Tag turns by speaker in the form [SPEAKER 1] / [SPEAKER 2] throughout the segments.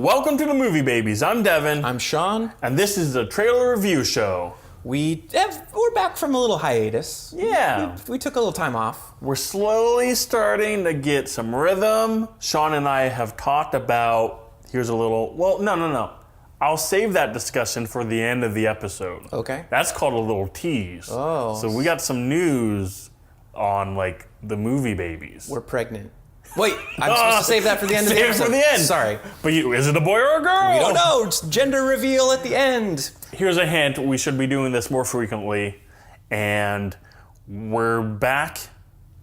[SPEAKER 1] Welcome to the Movie Babies. I'm Devin.
[SPEAKER 2] I'm Sean.
[SPEAKER 1] And this is the trailer review show.
[SPEAKER 2] We're back from a little hiatus.
[SPEAKER 1] Yeah.
[SPEAKER 2] We took a little time off.
[SPEAKER 1] We're slowly starting to get some rhythm. Sean and I have talked about, no. I'll save that discussion for the end of the episode.
[SPEAKER 2] Okay.
[SPEAKER 1] That's called a little tease.
[SPEAKER 2] Oh.
[SPEAKER 1] So we got some news on, the Movie Babies.
[SPEAKER 2] We're pregnant. Wait, I'm supposed to save that for the end of the episode.
[SPEAKER 1] Save it for the end.
[SPEAKER 2] Sorry.
[SPEAKER 1] But is it a boy or a girl?
[SPEAKER 2] We don't know. It's gender reveal at the end.
[SPEAKER 1] Here's a hint. We should be doing this more frequently. And we're back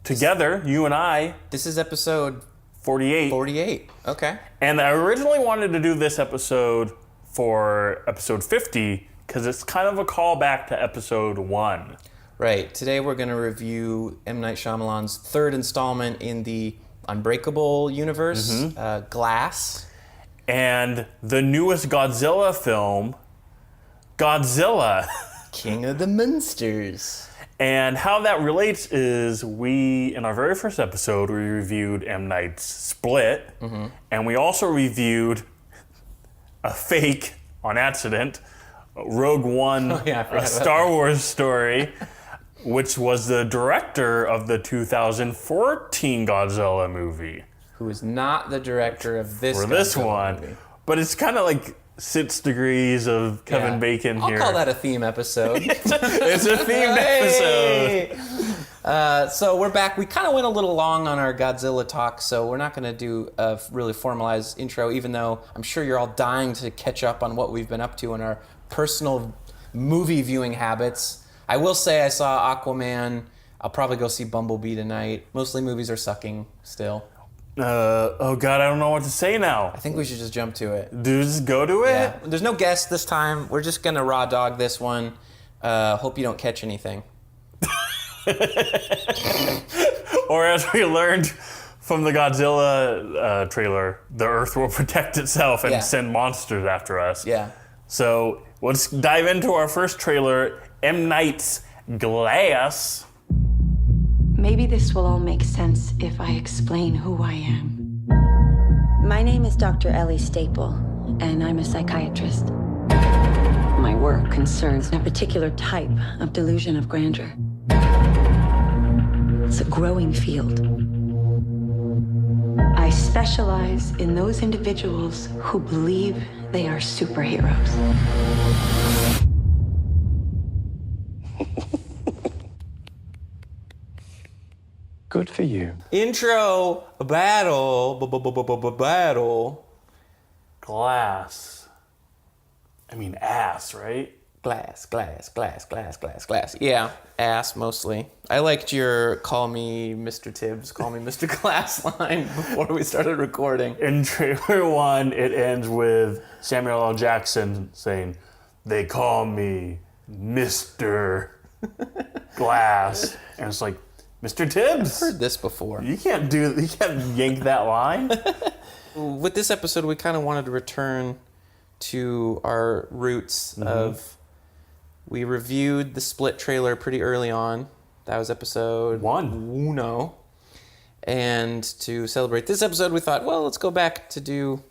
[SPEAKER 1] together, you and I.
[SPEAKER 2] This is episode
[SPEAKER 1] 48.
[SPEAKER 2] 48. Okay.
[SPEAKER 1] And I originally wanted to do this episode for episode 50 because it's kind of a callback to episode 1.
[SPEAKER 2] Right. Today we're going to review M. Night Shyamalan's third installment in the Unbreakable universe, Glass.
[SPEAKER 1] And the newest Godzilla film, Godzilla.
[SPEAKER 2] King of the Monsters.
[SPEAKER 1] And how that relates is in our very first episode, we reviewed M. Night's Split. And we also reviewed a fake, on accident, Rogue One, a Star Wars story, which was the director of the 2014 Godzilla movie.
[SPEAKER 2] Who is not the director of this
[SPEAKER 1] For this
[SPEAKER 2] Godzilla
[SPEAKER 1] one.
[SPEAKER 2] movie.
[SPEAKER 1] But it's kind of like 6 degrees of Kevin Bacon here.
[SPEAKER 2] I'll call that a theme episode.
[SPEAKER 1] It's a themed episode.
[SPEAKER 2] So we're back. We kind of went a little long on our Godzilla talk, so we're not going to do a really formalized intro, even though I'm sure you're all dying to catch up on what we've been up to in our personal movie viewing habits. I will say I saw Aquaman. I'll probably go see Bumblebee tonight. Mostly movies are sucking still.
[SPEAKER 1] Oh God, I don't know what to say now.
[SPEAKER 2] I think we should just jump to it.
[SPEAKER 1] Dude, just go to it?
[SPEAKER 2] Yeah. There's no guest this time. We're just going to raw dog this one. Hope you don't catch anything.
[SPEAKER 1] Or as we learned from the Godzilla trailer, the Earth will protect itself and send monsters after us.
[SPEAKER 2] Yeah.
[SPEAKER 1] So let's dive into our first trailer, M. Night's Glass.
[SPEAKER 3] Maybe this will all make sense if I explain who I am.
[SPEAKER 4] My name is Dr. Ellie Staple, and I'm a psychiatrist. My work concerns a particular type of delusion of grandeur. It's a growing field. I specialize in those individuals who believe they are superheroes.
[SPEAKER 5] Good for you.
[SPEAKER 2] Intro battle.
[SPEAKER 1] Glass. I mean ass, right?
[SPEAKER 2] Glass. Yeah, ass mostly. I liked your call me Mr. Tibbs, call me Mr. Glass line before we started recording.
[SPEAKER 1] In trailer 1, it ends with Samuel L. Jackson saying, "They call me Mr. Glass." And it's like, Mr. Tibbs,
[SPEAKER 2] I've heard this before.
[SPEAKER 1] you can't yank that line.
[SPEAKER 2] With this episode, we kind of wanted to return to our roots of... We reviewed the Split trailer pretty early on. That was episode 1. And to celebrate this episode, we thought, well, let's go back to do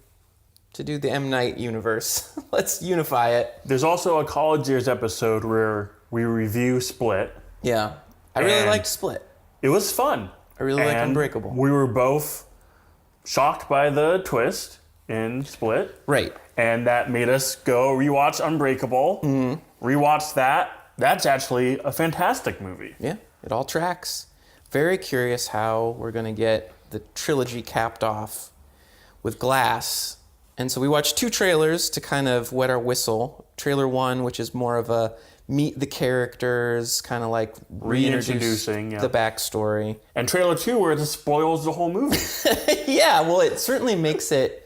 [SPEAKER 2] the M. Night universe. Let's unify it.
[SPEAKER 1] There's also a College Years episode where we review Split.
[SPEAKER 2] Yeah. I really liked Split.
[SPEAKER 1] It was fun.
[SPEAKER 2] I really like Unbreakable.
[SPEAKER 1] We were both shocked by the twist in Split.
[SPEAKER 2] Right.
[SPEAKER 1] And that made us go rewatch Unbreakable. Rewatch that. That's actually a fantastic movie.
[SPEAKER 2] Yeah, it all tracks. Very curious how we're going to get the trilogy capped off with Glass. And so we watched 2 trailers to kind of wet our whistle. Trailer 1, which is more of a meet the characters, kind of like
[SPEAKER 1] Reintroducing
[SPEAKER 2] the backstory.
[SPEAKER 1] And trailer 2, where it just spoils the whole movie.
[SPEAKER 2] Yeah, well, it certainly makes it,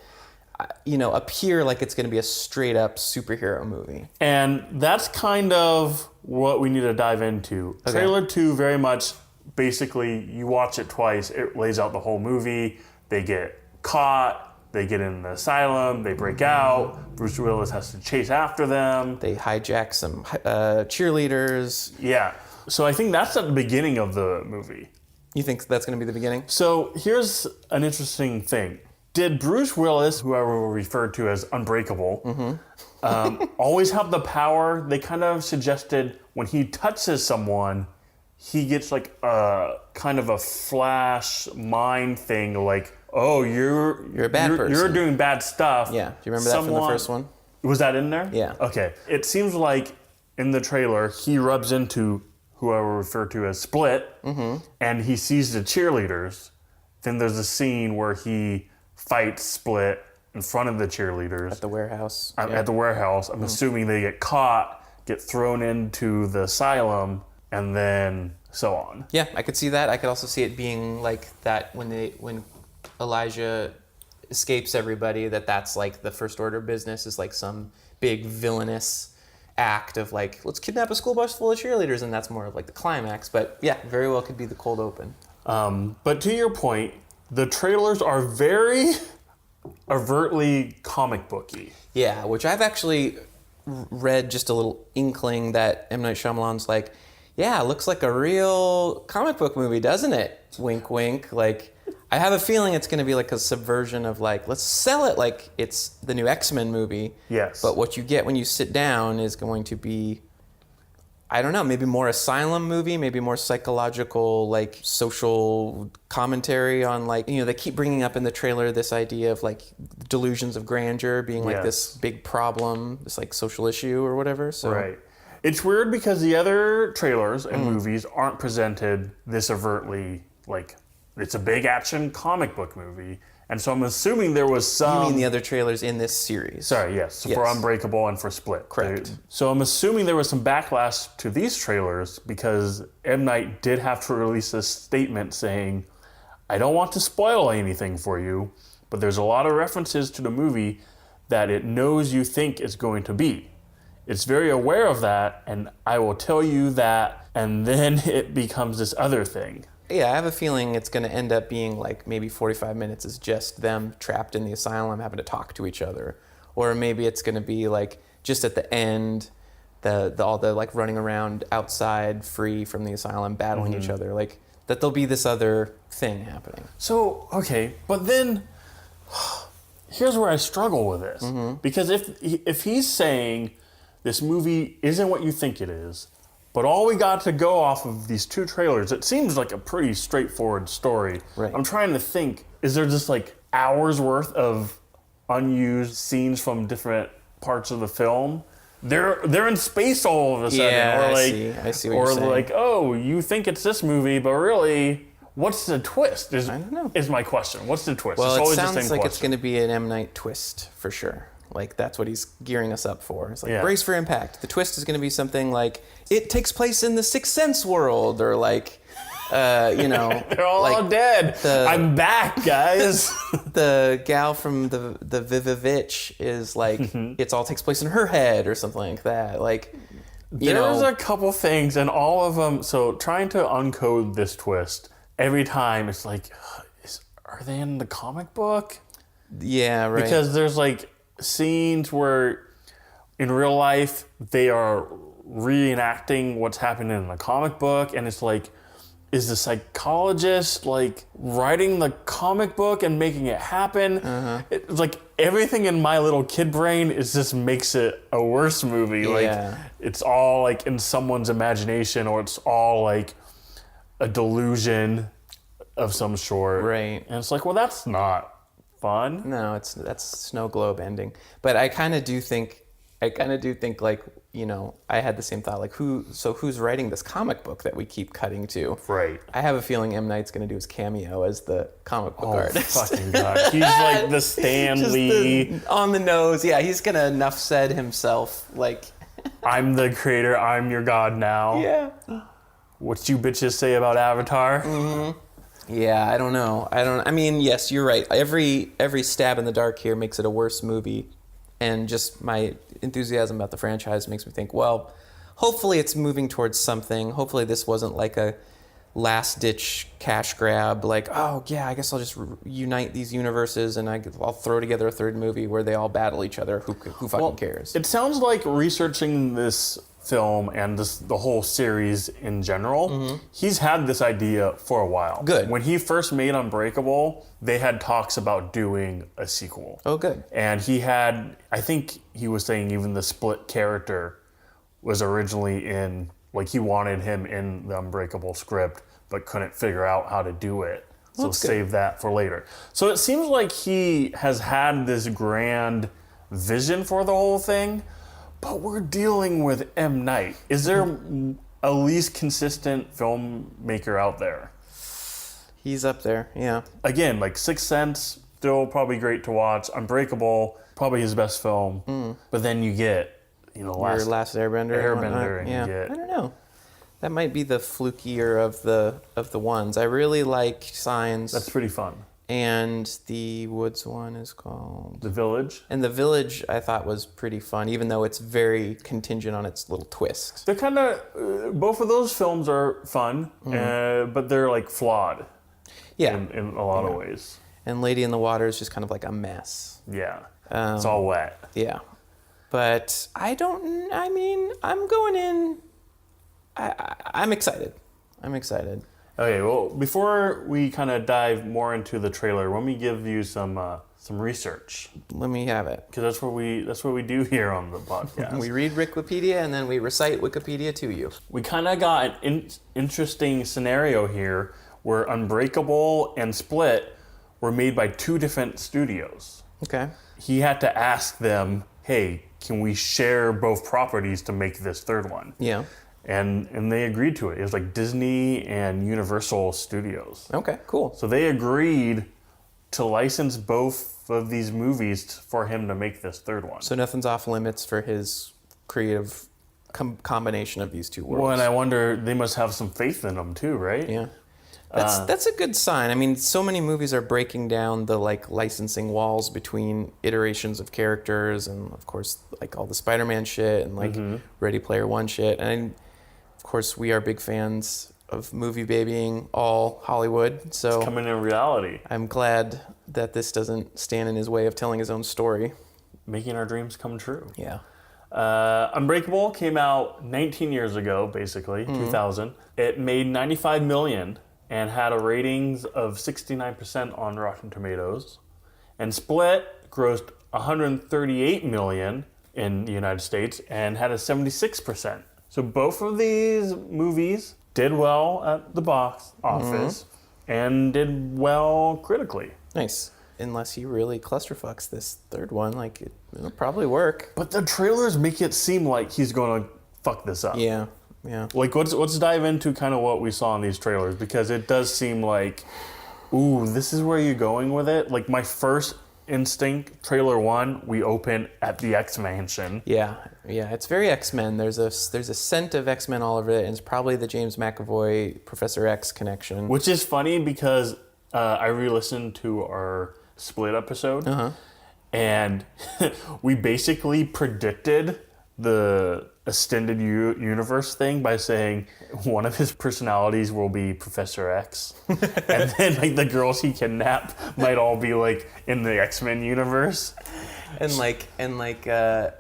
[SPEAKER 2] appear like it's going to be a straight up superhero movie.
[SPEAKER 1] And that's kind of what we need to dive into. Okay. Trailer 2 very much, basically, you watch it twice, it lays out the whole movie. They get caught. They get in the asylum, they break out, Bruce Willis has to chase after them.
[SPEAKER 2] They hijack some cheerleaders.
[SPEAKER 1] Yeah, so I think that's at the beginning of the movie.
[SPEAKER 2] You think that's going to be the beginning?
[SPEAKER 1] So here's an interesting thing. Did Bruce Willis, who I will refer to as Unbreakable, always have the power? They kind of suggested when he touches someone, he gets like a kind of a flash mind thing, like, oh, you're
[SPEAKER 2] a bad person.
[SPEAKER 1] You're doing bad stuff.
[SPEAKER 2] Yeah. Do you remember that from the first one?
[SPEAKER 1] Was that in there?
[SPEAKER 2] Yeah.
[SPEAKER 1] Okay. It seems like in the trailer, he rubs into who I will refer to as Split, and he sees the cheerleaders. Then there's a scene where he fights Split in front of the cheerleaders.
[SPEAKER 2] At the warehouse.
[SPEAKER 1] At the warehouse. I'm assuming they get caught, get thrown into the asylum, and then so on.
[SPEAKER 2] Yeah, I could see that. I could also see it being like that when Elijah escapes everybody, that's like the First Order business is like some big villainous act of like, let's kidnap a school bus full of cheerleaders, and that's more of like the climax. But yeah, very well could be the cold open.
[SPEAKER 1] But to your point, the trailers are very overtly comic booky.
[SPEAKER 2] Yeah, which I've actually read just a little inkling that M. Night Shyamalan's like, yeah, looks like a real comic book movie, doesn't it? Wink, wink. Like, I have a feeling it's going to be like a subversion of like, let's sell it like it's the new X-Men movie.
[SPEAKER 1] Yes.
[SPEAKER 2] But what you get when you sit down is going to be, I don't know, maybe more asylum movie, maybe more psychological, like social commentary on like, they keep bringing up in the trailer this idea of like delusions of grandeur being like this big problem, this like social issue or whatever. So.
[SPEAKER 1] Right. It's weird because the other trailers and movies aren't presented this overtly, like it's a big action comic book movie. And so I'm assuming there was some...
[SPEAKER 2] You mean the other trailers in this series?
[SPEAKER 1] Sorry, yes. For Unbreakable and for Split.
[SPEAKER 2] Correct.
[SPEAKER 1] So I'm assuming there was some backlash to these trailers because M. Night did have to release a statement saying, I don't want to spoil anything for you, but there's a lot of references to the movie that it knows you think it's going to be. It's very aware of that, and I will tell you that, and then it becomes this other thing.
[SPEAKER 2] Yeah, I have a feeling it's going to end up being like maybe 45 minutes is just them trapped in the asylum having to talk to each other. Or maybe it's going to be like just at the end, all the like running around outside free from the asylum battling each other. Like that there'll be this other thing happening.
[SPEAKER 1] So, okay, but then here's where I struggle with this. Because if he's saying this movie isn't what you think it is, but all we got to go off of these two trailers, it seems like a pretty straightforward story.
[SPEAKER 2] Right.
[SPEAKER 1] I'm trying to think, is there just like hours worth of unused scenes from different parts of the film? They're in space all of a sudden.
[SPEAKER 2] Yeah,
[SPEAKER 1] or like,
[SPEAKER 2] I see what you're saying.
[SPEAKER 1] Or like, oh, you think it's this movie, but really, what's the twist? I
[SPEAKER 2] don't know.
[SPEAKER 1] Is my question. What's the twist?
[SPEAKER 2] Well,
[SPEAKER 1] it's
[SPEAKER 2] it
[SPEAKER 1] always
[SPEAKER 2] sounds
[SPEAKER 1] the same
[SPEAKER 2] like
[SPEAKER 1] question.
[SPEAKER 2] it's going to be an M. Night twist for sure. Like that's what he's gearing us up for. It's like brace for impact. The twist is going to be something like it takes place in the Sixth Sense world, or like,
[SPEAKER 1] they're all
[SPEAKER 2] like
[SPEAKER 1] dead. I'm back, guys.
[SPEAKER 2] the gal from the Vivivitch is like it all takes place in her head or something like that. Like,
[SPEAKER 1] There's a couple things, and all of them. So trying to uncode this twist every time, it's like, are they in the comic book?
[SPEAKER 2] Yeah, right.
[SPEAKER 1] Because there's like scenes where in real life they are reenacting what's happening in the comic book, and it's like, is the psychologist like writing the comic book and making it happen? It's like everything in my little kid brain just makes it a worse movie. Like it's all like in someone's imagination, or it's all like a delusion of some sort.
[SPEAKER 2] Right.
[SPEAKER 1] And it's like, well, that's not fun.
[SPEAKER 2] No, that's snow globe ending. But I kind of do think like, I had the same thought, like who's writing this comic book that we keep cutting to?
[SPEAKER 1] Right.
[SPEAKER 2] I have a feeling M. Night's going to do his cameo as the comic book artist.
[SPEAKER 1] Fucking God. He's like the Stan Lee.
[SPEAKER 2] On the nose. Yeah, he's going to enough said himself, like.
[SPEAKER 1] I'm the creator, I'm your God now.
[SPEAKER 2] Yeah.
[SPEAKER 1] What you bitches say about Avatar?
[SPEAKER 2] Yeah, I don't know. I mean, yes, you're right. Every stab in the dark here makes it a worse movie. And just my enthusiasm about the franchise makes me think, well, hopefully it's moving towards something. Hopefully this wasn't like a last ditch cash grab, like, oh yeah, I guess I'll just unite these universes and I'll throw together a third movie where they all battle each other. Who fucking cares?
[SPEAKER 1] It sounds like researching this film and the whole series in general, he's had this idea for a while.
[SPEAKER 2] Good.
[SPEAKER 1] When he first made Unbreakable, they had talks about doing a sequel.
[SPEAKER 2] Oh, good.
[SPEAKER 1] And he had, I think he was saying even the Split character was originally in, like he wanted him in the Unbreakable script, but couldn't figure out how to do it. So
[SPEAKER 2] That's good.
[SPEAKER 1] save that for later. So it seems like he has had this grand vision for the whole thing, but we're dealing with M. Night. Is there a least consistent filmmaker out there?
[SPEAKER 2] He's up there, yeah.
[SPEAKER 1] Again, like Sixth Sense, still probably great to watch. Unbreakable, probably his best film. But then you get,
[SPEAKER 2] Your Last Airbender.
[SPEAKER 1] and
[SPEAKER 2] Yeah,
[SPEAKER 1] you get...
[SPEAKER 2] I don't know. That might be the flukier of the ones. I really like Signs.
[SPEAKER 1] That's pretty fun.
[SPEAKER 2] And the Woods one is called...
[SPEAKER 1] The Village.
[SPEAKER 2] And The Village, I thought, was pretty fun, even though it's very contingent on its little twists.
[SPEAKER 1] They're kind of... both of those films are fun, but they're like flawed.
[SPEAKER 2] Yeah.
[SPEAKER 1] In a lot of ways.
[SPEAKER 2] And Lady in the Water is just kind of like a mess.
[SPEAKER 1] Yeah. It's all wet.
[SPEAKER 2] Yeah. But I'm going in... I'm excited.
[SPEAKER 1] Okay, well, before we kind of dive more into the trailer, let me give you some research,
[SPEAKER 2] Let me have it.
[SPEAKER 1] because that's what we do here on the podcast.
[SPEAKER 2] We read Wikipedia and then we recite Wikipedia to you.
[SPEAKER 1] We kind of got an interesting scenario here where Unbreakable and Split were made by two different studios.
[SPEAKER 2] Okay.
[SPEAKER 1] He had to ask them, hey, can we share both properties to make this third one?
[SPEAKER 2] Yeah.
[SPEAKER 1] And they agreed to it. It was like Disney and Universal Studios.
[SPEAKER 2] Okay, cool.
[SPEAKER 1] So they agreed to license both of these movies for him to make this third one.
[SPEAKER 2] So nothing's off limits for his creative combination of these two worlds.
[SPEAKER 1] Well, and I wonder, they must have some faith in them too, right?
[SPEAKER 2] Yeah. That's a good sign. I mean, so many movies are breaking down the like licensing walls between iterations of characters, and of course, like all the Spider-Man shit and like Ready Player One shit. And of course, we are big fans of movie babying all Hollywood. So
[SPEAKER 1] It's coming in reality.
[SPEAKER 2] I'm glad that this doesn't stand in his way of telling his own story.
[SPEAKER 1] Making our dreams come true.
[SPEAKER 2] Yeah.
[SPEAKER 1] Unbreakable came out 19 years ago, basically, 2000. It made $95 million and had a ratings of 69% on Rotten Tomatoes. And Split grossed $138 million in the United States and had a 76%. So both of these movies did well at the box office and did well critically.
[SPEAKER 2] Nice. Unless he really clusterfucks this third one, like it'll probably work.
[SPEAKER 1] But the trailers make it seem like he's going to fuck this up.
[SPEAKER 2] Yeah. Yeah.
[SPEAKER 1] Like, let's dive into kind of what we saw in these trailers, because it does seem like, ooh, this is where you're going with it. Like, my first instinct, trailer one, we open at the X-Mansion.
[SPEAKER 2] Yeah, it's very X-Men. There's a scent of X-Men all over it, and it's probably the James McAvoy Professor X connection.
[SPEAKER 1] Which is funny because I re-listened to our Split episode, and we basically predicted the extended universe thing by saying one of his personalities will be Professor X, and then like the girls he kidnapped might all be like in the X-Men universe.
[SPEAKER 2] And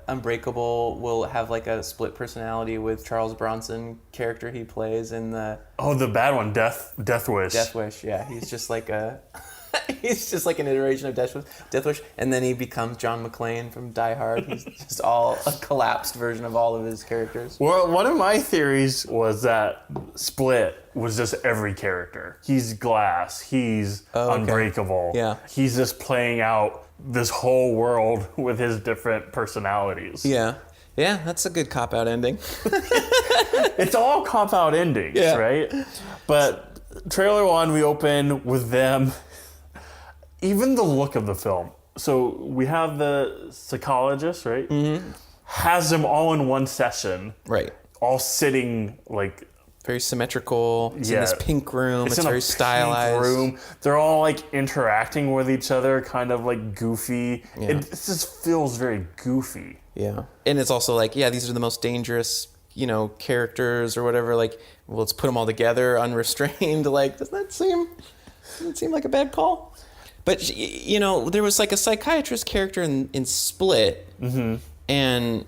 [SPEAKER 2] Unbreakable will have like a split personality with Charles Bronson character he plays in the
[SPEAKER 1] The bad one, Death Wish.
[SPEAKER 2] Death Wish. Yeah, he's just like an iteration of Death Wish, and then he becomes John McClane from Die Hard. He's just all a collapsed version of all of his characters.
[SPEAKER 1] Well, one of my theories was that Split was just every character. He's Glass. He's Unbreakable.
[SPEAKER 2] Yeah.
[SPEAKER 1] He's just playing out this whole world with his different personalities.
[SPEAKER 2] Yeah, that's a good cop-out ending.
[SPEAKER 1] It's all cop-out endings, right? But trailer one, we open with them. Even the look of the film. So we have the psychologist, right? Has them all in one session.
[SPEAKER 2] Right.
[SPEAKER 1] All sitting like...
[SPEAKER 2] Very symmetrical. It's in this pink room. It's
[SPEAKER 1] in
[SPEAKER 2] very
[SPEAKER 1] a
[SPEAKER 2] stylized.
[SPEAKER 1] Pink room. They're all like interacting with each other, kind of like goofy.
[SPEAKER 2] Yeah.
[SPEAKER 1] It just feels very goofy.
[SPEAKER 2] Yeah. And it's also like, these are the most dangerous characters or whatever, like, well, let's put them all together unrestrained. Like, doesn't that seem like a bad call? But, there was like a psychiatrist character in Split, and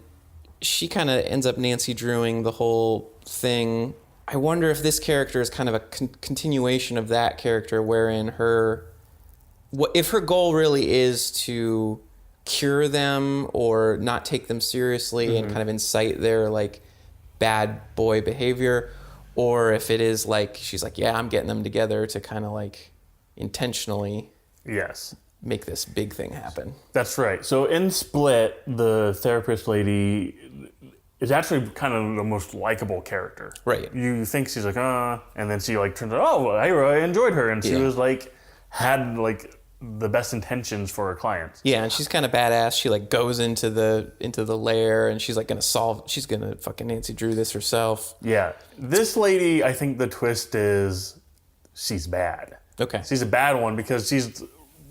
[SPEAKER 2] she kind of ends up Nancy Drewing the whole thing. I wonder if this character is kind of a continuation of that character, wherein if her goal really is to cure them or not take them seriously and kind of incite their like bad boy behavior, or if it is like she's like, yeah, I'm getting them together to kind of like intentionally make this big thing happen.
[SPEAKER 1] That's right. So in Split, the therapist lady is actually kind of the most likable character.
[SPEAKER 2] Right.
[SPEAKER 1] You think she's like, and then she like turns out, oh, I really enjoyed her, and she was like, had like the best intentions for her clients.
[SPEAKER 2] Yeah, and she's kind of badass. She like goes into the lair, and she's like she's gonna fucking Nancy Drew this herself.
[SPEAKER 1] Yeah. This lady, I think the twist is she's bad.
[SPEAKER 2] Okay.
[SPEAKER 1] She's a bad one because she's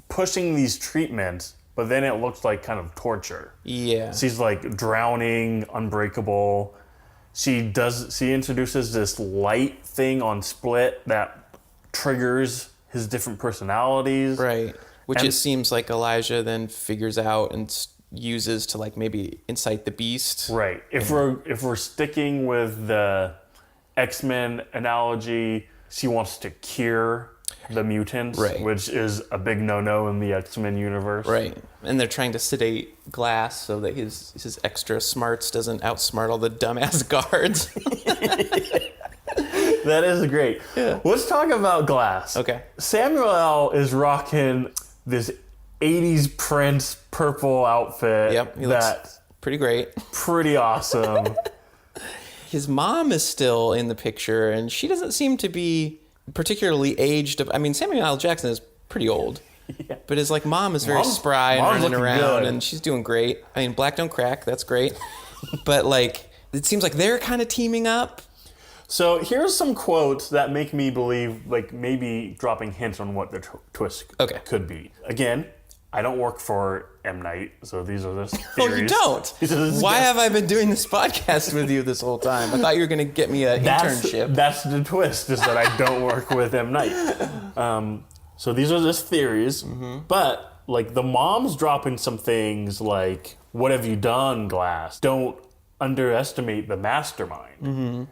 [SPEAKER 1] pushing these treatments, but then it looks like kind of torture.
[SPEAKER 2] Yeah.
[SPEAKER 1] She's like drowning, unbreakable. She introduces this light thing on Split that triggers his different personalities.
[SPEAKER 2] Right. Which it seems like Elijah then figures out and uses to like maybe incite the beast.
[SPEAKER 1] Right. If we're sticking with the X-Men analogy, she wants to cure the mutants, which is a big no-no in the X-Men universe.
[SPEAKER 2] Right. And they're trying to sedate Glass so that his extra smarts doesn't outsmart all the dumbass guards.
[SPEAKER 1] That is great.
[SPEAKER 2] Yeah.
[SPEAKER 1] Let's talk about Glass.
[SPEAKER 2] Okay.
[SPEAKER 1] Samuel L. is rocking this 80s Prince purple outfit.
[SPEAKER 2] Yep, he looks pretty great.
[SPEAKER 1] Pretty awesome.
[SPEAKER 2] His mom is still in the picture, and she doesn't seem to be particularly aged. I mean, Samuel L. Jackson is pretty old. Yeah. But his like mom is very spry and running around, good. And she's doing great. I mean, Black Don't Crack, that's great. But like, it seems like they're kind of teaming up.
[SPEAKER 1] So here's some quotes that make me believe, like maybe dropping hints on what the twist could be. Again, I don't work for M. Night, so these are the theories.
[SPEAKER 2] Oh, you don't? Why have I been doing this podcast with you this whole time? I thought you were going to get me an internship.
[SPEAKER 1] That's the twist, is that I don't work with M. Night. So these are just theories, but like the mom's dropping some things like, what have you done, Glass? Don't underestimate the mastermind.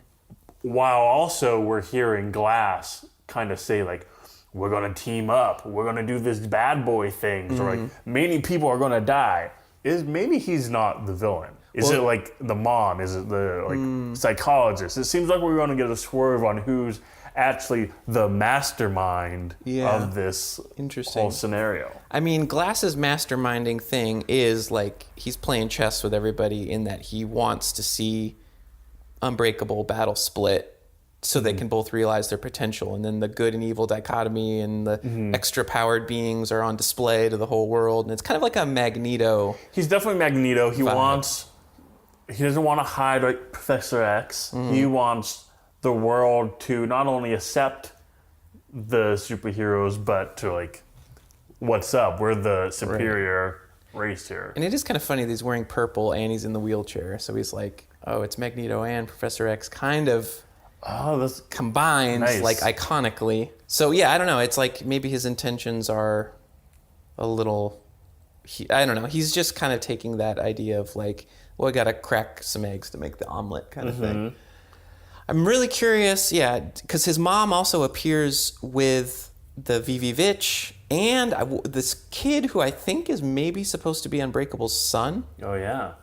[SPEAKER 1] While also we're hearing Glass kind of say like, we're going to team up, we're going to do this bad boy thing, or like many people are going to die. Maybe he's not the villain. Is it like the mom? Is it the like psychologist? It seems like we're going to get a swerve on who's actually the mastermind of this whole scenario.
[SPEAKER 2] I mean, Glass's masterminding thing is like he's playing chess with everybody in that he wants to see Unbreakable battle Split so they can both realize their potential, and then the good and evil dichotomy and the extra powered beings are on display to the whole world, and it's kind of like a Magneto.
[SPEAKER 1] He's definitely Magneto. He doesn't want to hide like Professor X. He wants the world to not only accept the superheroes, but to like, what's up? We're the superior race here. And
[SPEAKER 2] it is kind of funny that he's wearing purple and he's in the wheelchair, so he's like, oh, it's Magneto and Professor X kind of
[SPEAKER 1] that's
[SPEAKER 2] combined,
[SPEAKER 1] nice.
[SPEAKER 2] Like iconically. So yeah, I don't know. It's like maybe his intentions are a little, I don't know. He's just kind of taking that idea of like, well, I got to crack some eggs to make the omelet kind of thing. I'm really curious, because his mom also appears with the VV Vitch and this kid who I think is maybe supposed to be Unbreakable's son.
[SPEAKER 1] Oh yeah,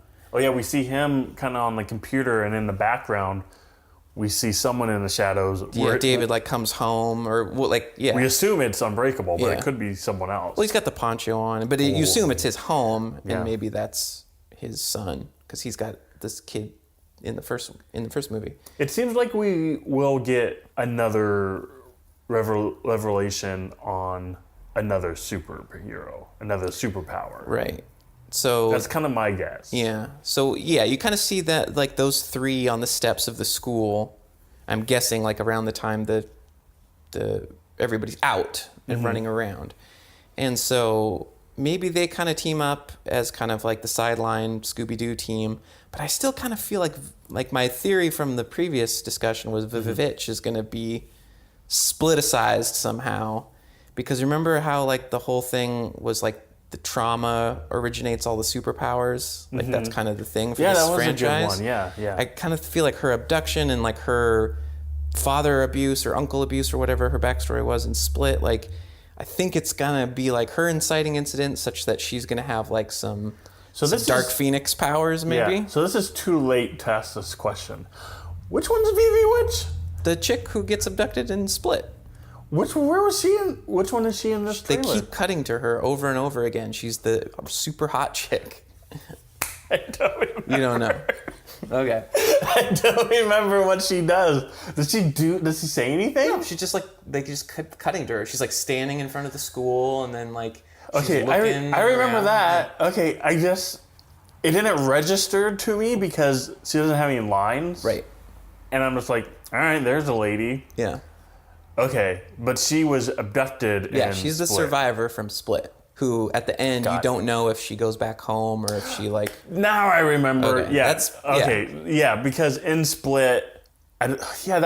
[SPEAKER 1] we see him kind of on the computer, and in the background, we see someone in the shadows.
[SPEAKER 2] Yeah, David like comes home, or
[SPEAKER 1] we assume it's Unbreakable, but it could be someone else.
[SPEAKER 2] Well, he's got the poncho on, but you assume it's his home, and maybe that's his son because he's got this kid in the first movie. It
[SPEAKER 1] seems like we will get another revelation on another superhero, another superpower.
[SPEAKER 2] Right. So
[SPEAKER 1] that's kind of my guess.
[SPEAKER 2] Yeah. So yeah, you kind of see that like those three on the steps of the school. I'm guessing like around the time the everybody's out and running around, and so maybe they kind of team up as kind of like the sideline Scooby-Doo team. But I still kind of feel like my theory from the previous discussion was Vivitch is going to be spliticized somehow. Because remember how like the whole thing was like the trauma originates all the superpowers? Like that's kind of the thing for this franchise.
[SPEAKER 1] Yeah, that was a good one. Yeah.
[SPEAKER 2] I kind of feel like her abduction and like her father abuse or uncle abuse or whatever her backstory was in Split, like I think it's gonna be like her inciting incident such that she's gonna have like some Dark Phoenix powers maybe.
[SPEAKER 1] Yeah. So this is too late to ask this question. Which one's Vivi Witch?
[SPEAKER 2] The chick who gets abducted in Split.
[SPEAKER 1] Which one is she in this trailer?
[SPEAKER 2] They keep cutting to her over and over again. She's the super hot chick.
[SPEAKER 1] I don't remember.
[SPEAKER 2] You don't know. Okay.
[SPEAKER 1] I don't remember what she does. Does she say anything?
[SPEAKER 2] No, she's just like, they just keep cutting to her. She's like standing in front of the school and then like, she's
[SPEAKER 1] okay,
[SPEAKER 2] looking
[SPEAKER 1] I remember
[SPEAKER 2] around.
[SPEAKER 1] that. Okay, it didn't register to me because she doesn't have any lines.
[SPEAKER 2] Right.
[SPEAKER 1] And I'm just like, all right, there's a lady.
[SPEAKER 2] Yeah.
[SPEAKER 1] Okay, but she was abducted in
[SPEAKER 2] she's the
[SPEAKER 1] Split.
[SPEAKER 2] survivor from Split, who at the end you don't know if she goes back home or if she like...
[SPEAKER 1] Now I remember.
[SPEAKER 2] Okay,
[SPEAKER 1] Yeah. Because in Split, that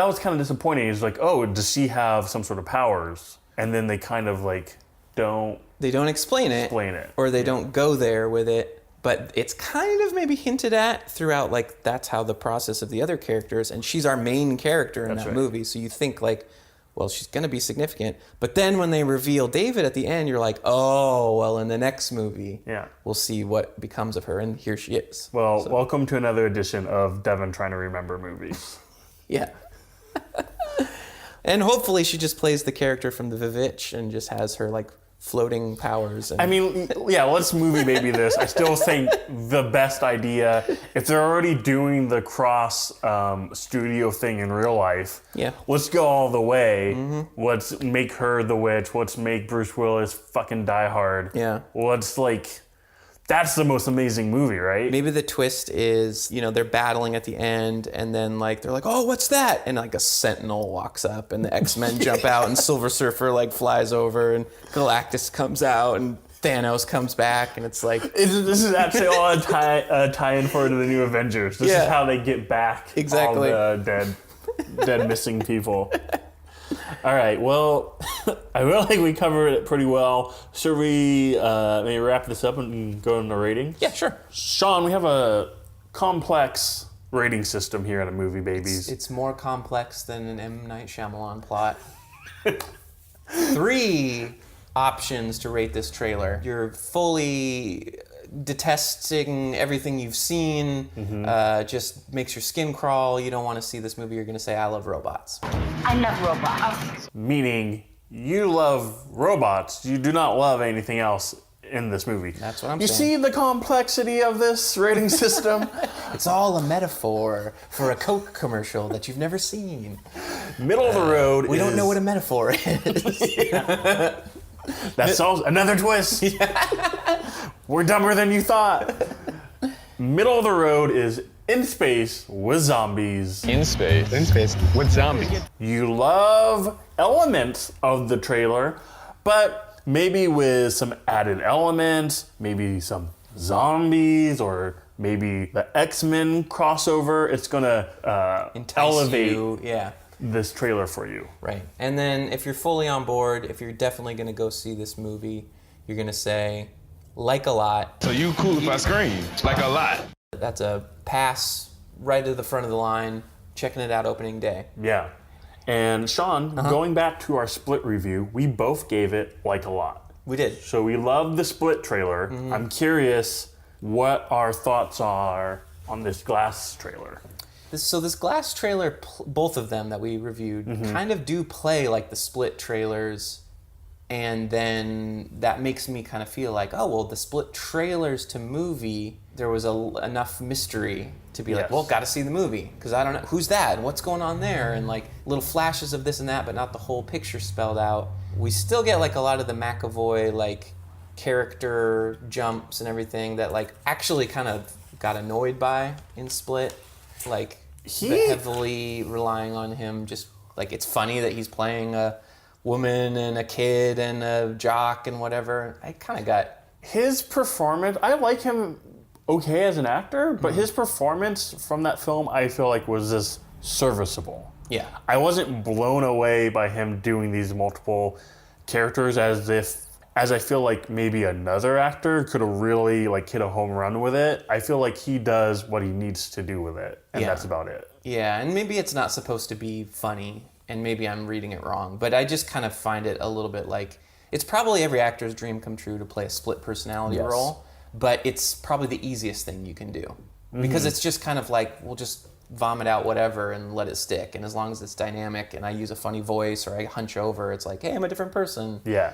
[SPEAKER 1] was kind of disappointing. It's like, oh, does she have some sort of powers? And then they kind of like don't...
[SPEAKER 2] They don't explain it. Or they don't go there with it. But it's kind of maybe hinted at throughout, like, that's how the process of the other characters, and she's our main character in that movie, so you think, like, well, she's going to be significant. But then when they reveal David at the end, you're like, oh, well, in the next movie, we'll see what becomes of her, and here she is.
[SPEAKER 1] Well, welcome to another edition of Devin trying to remember movies.
[SPEAKER 2] Yeah. And hopefully she just plays the character from the Vivitch and just has her, like, floating powers. And...
[SPEAKER 1] I mean, let's movie baby this. I still think the best idea, if they're already doing the cross studio thing in real life, let's go all the way. Mm-hmm. Let's make her the witch. Let's make Bruce Willis fucking Die Hard.
[SPEAKER 2] Yeah.
[SPEAKER 1] Let's that's the most amazing movie, right?
[SPEAKER 2] Maybe the twist is, they're battling at the end and then like, they're like, oh, what's that? And like a sentinel walks up and the X-Men jump out and Silver Surfer like flies over and Galactus comes out and Thanos comes back and it's like...
[SPEAKER 1] This is actually all a tie-in for the new Avengers. This is how they get back all the dead missing people. All right, well, I feel like we covered it pretty well. Should we maybe wrap this up and go into ratings?
[SPEAKER 2] Yeah, sure.
[SPEAKER 1] Sean, we have a complex rating system here at Movie Babies.
[SPEAKER 2] It's more complex than an M. Night Shyamalan plot. 3 options to rate this trailer. You're fully detesting everything you've seen, just makes your skin crawl. You don't want to see this movie. You're going to say, I love robots.
[SPEAKER 6] I love robots.
[SPEAKER 1] Meaning, you love robots. You do not love anything else in this movie.
[SPEAKER 2] That's what I'm saying.
[SPEAKER 1] You see the complexity of this rating system?
[SPEAKER 2] It's all a metaphor for a Coke commercial that you've never seen.
[SPEAKER 1] Middle of the road
[SPEAKER 2] We don't know what a metaphor is.
[SPEAKER 1] That solves another twist. We're dumber than you thought. Middle of the road is in space with zombies.
[SPEAKER 5] In space with zombies.
[SPEAKER 1] You love elements of the trailer, but maybe with some added elements, maybe some zombies, or maybe the X-Men crossover. It's gonna elevate this trailer for you.
[SPEAKER 2] Right. And then if you're fully on board, if you're definitely gonna go see this movie, you're gonna say, like a lot.
[SPEAKER 7] So you cool if I scream, like a lot.
[SPEAKER 2] That's a pass right to the front of the line, checking it out opening day.
[SPEAKER 1] Yeah. And Sean, going back to our Split review, we both gave it like a lot.
[SPEAKER 2] We did.
[SPEAKER 1] So we love the Split trailer. I'm curious what our thoughts are on this Glass trailer.
[SPEAKER 2] This Glass trailer, both of them that we reviewed, kind of do play like the Split trailers. And then that makes me kind of feel like, oh, well, the Split trailers to movie, there was enough mystery to be like, well, got to see the movie. Because I don't know, who's that? And what's going on there? And like little flashes of this and that, but not the whole picture spelled out. We still get like a lot of the McAvoy like character jumps and everything that like actually kind of got annoyed by in Split. Like heavily relying on him, just like it's funny that he's playing a woman and a kid and a jock and whatever. I kind of got
[SPEAKER 1] his performance, I like him okay as an actor, but his performance from that film, I feel like was just serviceable.
[SPEAKER 2] Yeah.
[SPEAKER 1] I wasn't blown away by him doing these multiple characters as I feel like maybe another actor could have really like hit a home run with it. I feel like he does what he needs to do with it, and that's about it.
[SPEAKER 2] Yeah, and maybe it's not supposed to be funny, and maybe I'm reading it wrong, but I just kind of find it a little bit like, it's probably every actor's dream come true to play a split personality role, but it's probably the easiest thing you can do. Because it's just kind of like, we'll just vomit out whatever and let it stick, and as long as it's dynamic and I use a funny voice or I hunch over, it's like, hey, I'm a different person.
[SPEAKER 1] Yeah.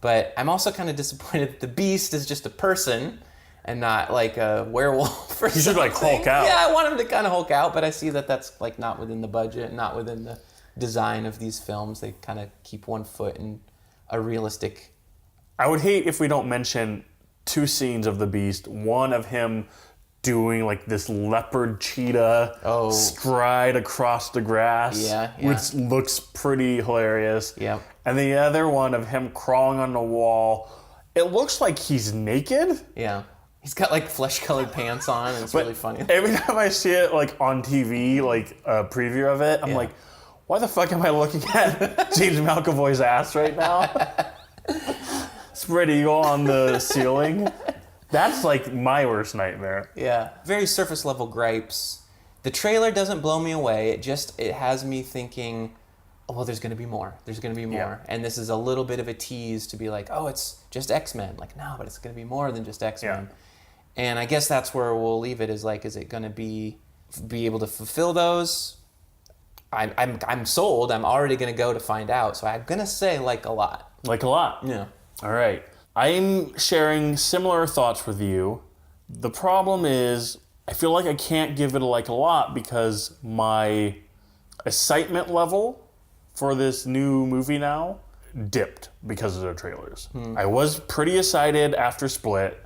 [SPEAKER 2] But I'm also kind of disappointed that the Beast is just a person and not like a werewolf or something.
[SPEAKER 1] He should like Hulk out.
[SPEAKER 2] Yeah, I want him to kind of Hulk out, but I see that that's like not within the budget, not within the design of these films. They kind of keep one foot in a realistic...
[SPEAKER 1] I would hate if we don't mention 2 scenes of the Beast. One of him doing like this leopard cheetah stride across the grass, which looks pretty hilarious.
[SPEAKER 2] Yeah.
[SPEAKER 1] And the other one of him crawling on the wall. It looks like he's naked.
[SPEAKER 2] Yeah. He's got like flesh-colored pants on, and it's really funny.
[SPEAKER 1] Every time I see it like on TV, like a preview of it, I'm like, why the fuck am I looking at James McAvoy's ass right now? Spread eagle on the ceiling. That's like my worst nightmare.
[SPEAKER 2] Yeah. Very surface level gripes. The trailer doesn't blow me away. It has me thinking, oh, well, there's going to be more. There's going to be more. Yeah. And this is a little bit of a tease to be like, oh, it's just X-Men. Like, no, but it's going to be more than just X-Men. Yeah. And I guess that's where we'll leave it, is like, is it going to be able to fulfill those? I'm sold. I'm already going to go to find out. So I'm going to say like a lot.
[SPEAKER 1] Like a lot?
[SPEAKER 2] Yeah.
[SPEAKER 1] All right. I'm sharing similar thoughts with you. The problem is, I feel like I can't give it a lot because my excitement level for this new movie now dipped because of the trailers. I was pretty excited after Split.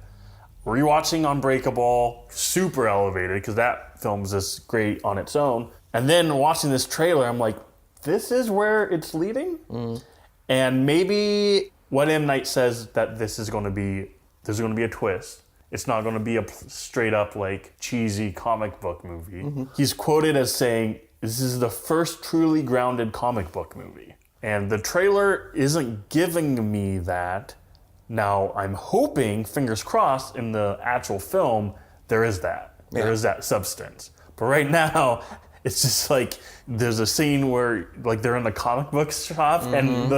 [SPEAKER 1] Rewatching Unbreakable, super elevated because that film's just great on its own. And then watching this trailer, I'm like, this is where it's leading? And maybe what M. Night says that there's going to be a twist. It's not going to be a straight up like cheesy comic book movie. He's quoted as saying, this is the first truly grounded comic book movie. And the trailer isn't giving me that. Now, I'm hoping, fingers crossed, in the actual film, there is that. There is that substance. But right now, it's just like, there's a scene where like they're in the comic book shop and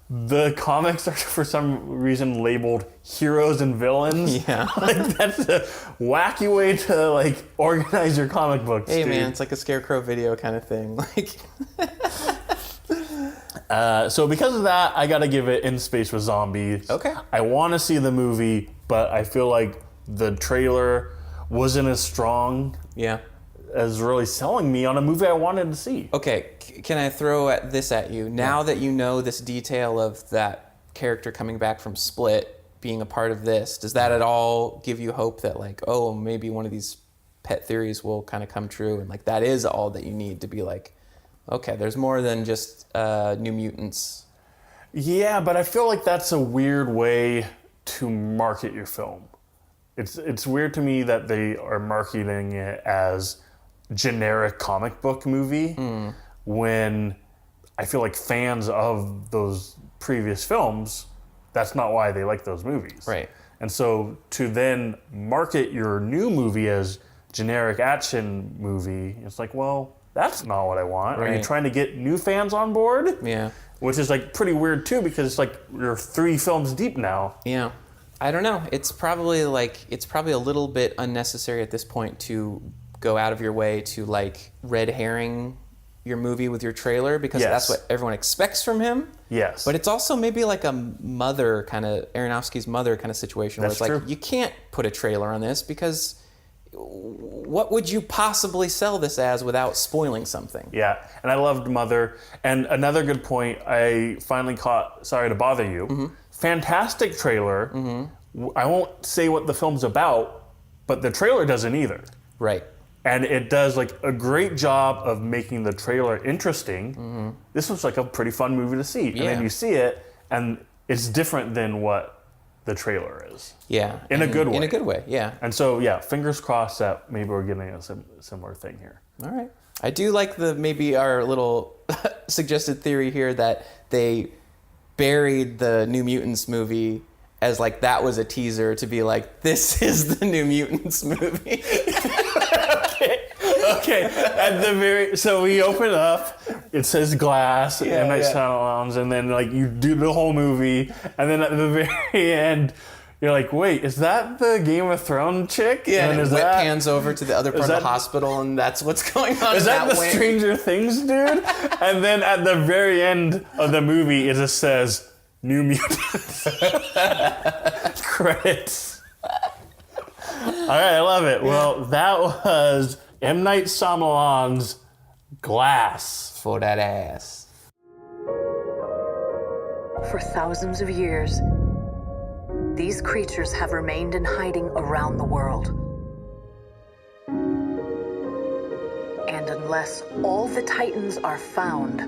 [SPEAKER 1] the comics are for some reason labeled heroes and villains. Yeah. Like that's a wacky way to like organize your comic books.
[SPEAKER 2] Hey
[SPEAKER 1] dude.
[SPEAKER 2] man, it's like a Scarecrow video kind of thing. Like
[SPEAKER 1] so because of that, I gotta give it In Space with Zombies.
[SPEAKER 2] Okay.
[SPEAKER 1] I wanna see the movie, but I feel like the trailer wasn't as strong.
[SPEAKER 2] Yeah.
[SPEAKER 1] As really selling me on a movie I wanted to see.
[SPEAKER 2] Okay, can I throw this at you? Now that you know this detail of that character coming back from Split being a part of this, does that at all give you hope that like, oh, maybe one of these pet theories will kind of come true, and like that is all that you need to be like, okay, there's more than just New Mutants?
[SPEAKER 1] Yeah, but I feel like that's a weird way to market your film. It's weird to me that they are marketing it as generic comic book movie when I feel like fans of those previous films, that's not why they like those movies.
[SPEAKER 2] Right.
[SPEAKER 1] And so to then market your new movie as generic action movie, it's like, well, that's not what I want. Right. Are you trying to get new fans on board?
[SPEAKER 2] Yeah.
[SPEAKER 1] Which is like pretty weird too, because it's like you're 3 films deep now.
[SPEAKER 2] Yeah. I don't know. It's probably a little bit unnecessary at this point to go out of your way to like red herring your movie with your trailer, because that's what everyone expects from him.
[SPEAKER 1] Yes.
[SPEAKER 2] But it's also maybe like a mother kind of, Aronofsky's mother kind of situation where it's like, you can't put a trailer on this because what would you possibly sell this as without spoiling something? Yeah.
[SPEAKER 1] And I loved Mother. And another good point I finally caught, sorry to bother you, fantastic trailer. I won't say what the film's about, but the trailer doesn't either.
[SPEAKER 2] Right.
[SPEAKER 1] And it does like a great job of making the trailer interesting. This was like a pretty fun movie to see. And then you see it, and it's different than what the trailer is.
[SPEAKER 2] Yeah.
[SPEAKER 1] In a good way.
[SPEAKER 2] In a good way, yeah.
[SPEAKER 1] And so, yeah, fingers crossed that maybe we're getting a similar thing here.
[SPEAKER 2] All right. I do like maybe our little suggested theory here that they buried the New Mutants movie as like that was a teaser to be like, this is the New Mutants movie.
[SPEAKER 1] Okay. So we open up, it says Glass, M. Night Shyamalan, and then like you do the whole movie, and then at the very end, you're like, wait, is that the Game of Thrones chick?
[SPEAKER 2] Yeah, and
[SPEAKER 1] is
[SPEAKER 2] it
[SPEAKER 1] that,
[SPEAKER 2] pans over to the other part of the hospital, and that's what's going on.
[SPEAKER 1] Is that the
[SPEAKER 2] wing.
[SPEAKER 1] Stranger Things dude? And then at the very end of the movie, it just says New Mutants. Credits. All right, I love it. Well, that was M. Night Shyamalan's Glass.
[SPEAKER 2] For that ass.
[SPEAKER 8] For thousands of years, these creatures have remained in hiding around the world. And unless all the Titans are found,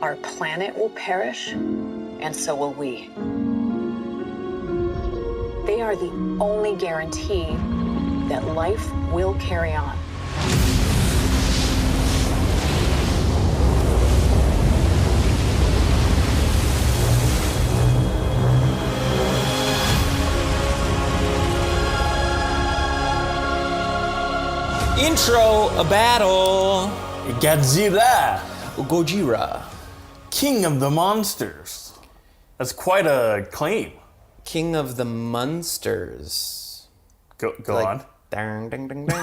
[SPEAKER 8] our planet will perish, and so will we. They are the only guarantee that life will carry on.
[SPEAKER 2] Intro, a battle.
[SPEAKER 1] Godzilla,
[SPEAKER 2] Gojira.
[SPEAKER 1] King of the Monsters. That's quite a claim.
[SPEAKER 2] King of the Munsters.
[SPEAKER 1] Go
[SPEAKER 2] Like,
[SPEAKER 1] on.
[SPEAKER 2] Dang, ding, ding, ding.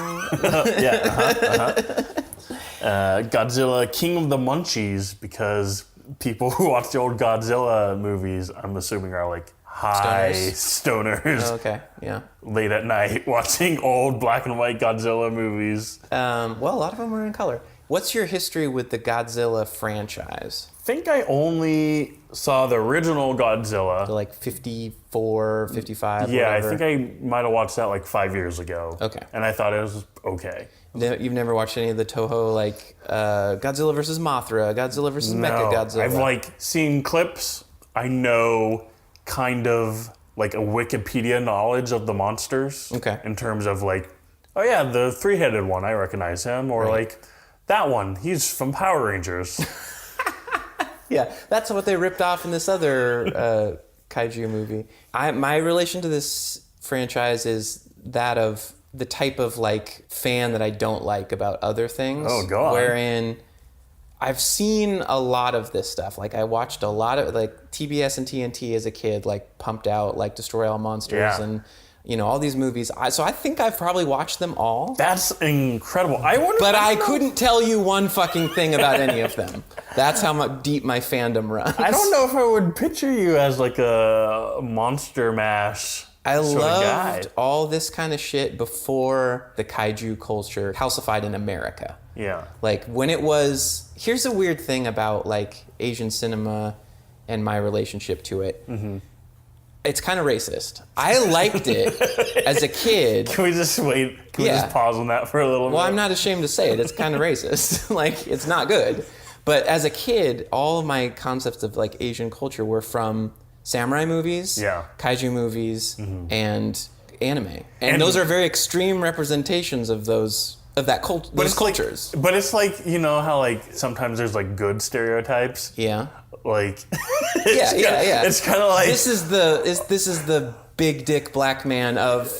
[SPEAKER 1] Godzilla, King of the Munchies, because people who watch the old Godzilla movies, I'm assuming, are like high stoners.
[SPEAKER 2] Oh, okay, yeah.
[SPEAKER 1] Late at night watching old black and white Godzilla movies.
[SPEAKER 2] Well, a lot of them are in color. What's your history with the Godzilla franchise?
[SPEAKER 1] I think I only saw the original Godzilla.
[SPEAKER 2] So like 54, 55,
[SPEAKER 1] Yeah,
[SPEAKER 2] whatever.
[SPEAKER 1] I think I might have watched that like 5 years ago.
[SPEAKER 2] Okay.
[SPEAKER 1] And I thought it was okay.
[SPEAKER 2] You've never watched any of the Toho, like Godzilla versus Mothra, Godzilla versus Mecha Godzilla?
[SPEAKER 1] I've like seen clips. I know kind of like a Wikipedia knowledge of the monsters.
[SPEAKER 2] Okay.
[SPEAKER 1] In terms of like, oh yeah, the three-headed one, I recognize him. Or like, that one, he's from Power Rangers.
[SPEAKER 2] Yeah, that's what they ripped off in this other kaiju movie. My relation to this franchise is that of the type of like fan that I don't like about other things.
[SPEAKER 1] Oh, go on.
[SPEAKER 2] Wherein I've seen a lot of this stuff. Like I watched a lot of like TBS and TNT as a kid, like pumped out like Destroy All Monsters
[SPEAKER 1] Yeah.
[SPEAKER 2] and all these movies. So I think I've probably watched them all.
[SPEAKER 1] That's incredible.
[SPEAKER 2] But I couldn't tell you one fucking thing about any of them. That's how much deep my fandom runs.
[SPEAKER 1] I don't know if I would picture you as like a Monster Mash
[SPEAKER 2] I
[SPEAKER 1] sort of guy.
[SPEAKER 2] loved all this kind of shit before the kaiju culture calcified in America.
[SPEAKER 1] Yeah.
[SPEAKER 2] Like when it was, here's a weird thing about like Asian cinema and my relationship to it. Mm-hmm. It's kind of racist. I liked it as a kid.
[SPEAKER 1] Can we just wait? Can we
[SPEAKER 2] Yeah.
[SPEAKER 1] just pause on that for a little bit?
[SPEAKER 2] Well, I'm not ashamed to say it. It's kind of racist. Like, it's not good. But as a kid, all of my concepts of like Asian culture were from samurai movies,
[SPEAKER 1] Yeah.
[SPEAKER 2] kaiju movies, and anime. And those are very extreme representations of those cultures.
[SPEAKER 1] But it's like, you know how like sometimes there's like good stereotypes?
[SPEAKER 2] Yeah.
[SPEAKER 1] Like
[SPEAKER 2] Yeah.
[SPEAKER 1] It's kind of like
[SPEAKER 2] This is the big dick black man of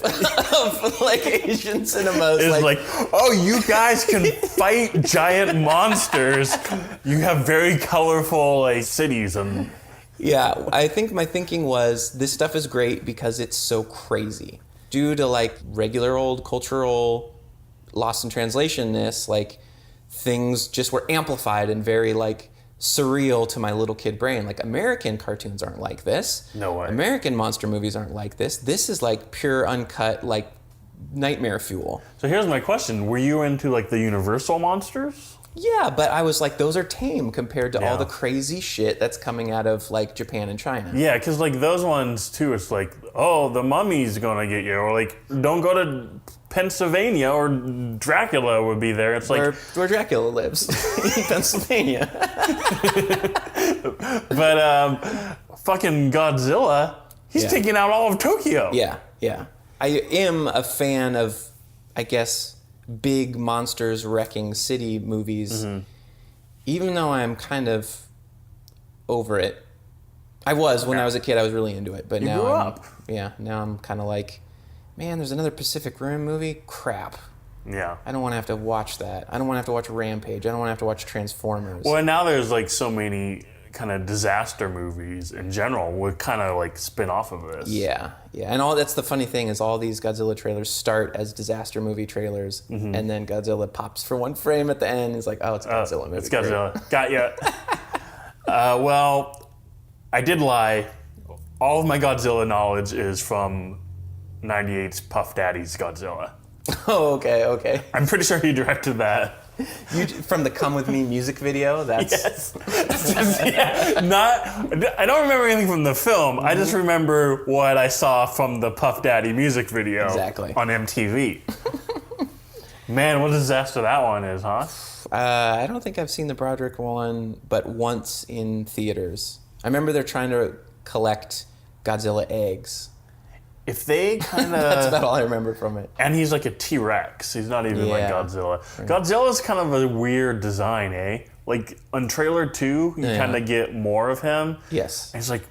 [SPEAKER 2] like Asian cinemas.
[SPEAKER 1] it's like, oh, you guys can fight giant monsters. You have very colorful like cities and
[SPEAKER 2] Yeah, I think my thinking was this stuff is great because it's so crazy. Due to like regular old cultural lost in translation-ness, like things just were amplified and very like surreal to my little kid brain. Like American cartoons aren't like this.
[SPEAKER 1] No way.
[SPEAKER 2] American monster movies aren't like this. This is like pure uncut like nightmare fuel.
[SPEAKER 1] So here's my question. Were you into like the Universal monsters?
[SPEAKER 2] Yeah, but I was like, those are tame compared to
[SPEAKER 1] Yeah.
[SPEAKER 2] all the crazy shit that's coming out of like Japan and China.
[SPEAKER 1] Yeah, because like those ones too, it's like, oh, the mummy's gonna get you, or like, don't go to Pennsylvania, or Dracula would be there. It's like
[SPEAKER 2] Where Dracula lives, in Pennsylvania.
[SPEAKER 1] But fucking Godzilla, He's taking out all of Tokyo.
[SPEAKER 2] Yeah, yeah. I am a fan of, I guess, big monsters wrecking city movies, even though I'm kind of over it. I was when I was a kid. I was really into it, but now
[SPEAKER 1] grew up.
[SPEAKER 2] Now I'm kind of like, man, there's another Pacific Rim movie. Crap.
[SPEAKER 1] Yeah.
[SPEAKER 2] I don't want to have to watch that. I don't want to have to watch Rampage. I don't want to have to watch Transformers.
[SPEAKER 1] Well, and now there's like so many kind of disaster movies in general would kind of like spin off of this.
[SPEAKER 2] Yeah, yeah. And that's the funny thing is all these Godzilla trailers start as disaster movie trailers, and then Godzilla pops for one frame at the end. It's like, oh, it's a Godzilla movie.
[SPEAKER 1] It's Godzilla. Got ya. Well, I did lie. All of my Godzilla knowledge is from 98's Puff Daddy's Godzilla.
[SPEAKER 2] Oh, okay.
[SPEAKER 1] I'm pretty sure he directed that.
[SPEAKER 2] From the Come With Me music video? That's...
[SPEAKER 1] Yes. I don't remember anything from the film. I just remember what I saw from the Puff Daddy music video on MTV. Man, what a disaster that one is, huh?
[SPEAKER 2] I don't think I've seen the Broderick one, but once in theaters. I remember they're trying to collect Godzilla eggs.
[SPEAKER 1] If they kind of...
[SPEAKER 2] That's about all I remember from it.
[SPEAKER 1] And he's like a T-Rex. He's not even like Godzilla. Right. Godzilla's kind of a weird design, eh? Like, on trailer 2, you kind of get more of him.
[SPEAKER 2] Yes.
[SPEAKER 1] And it's like,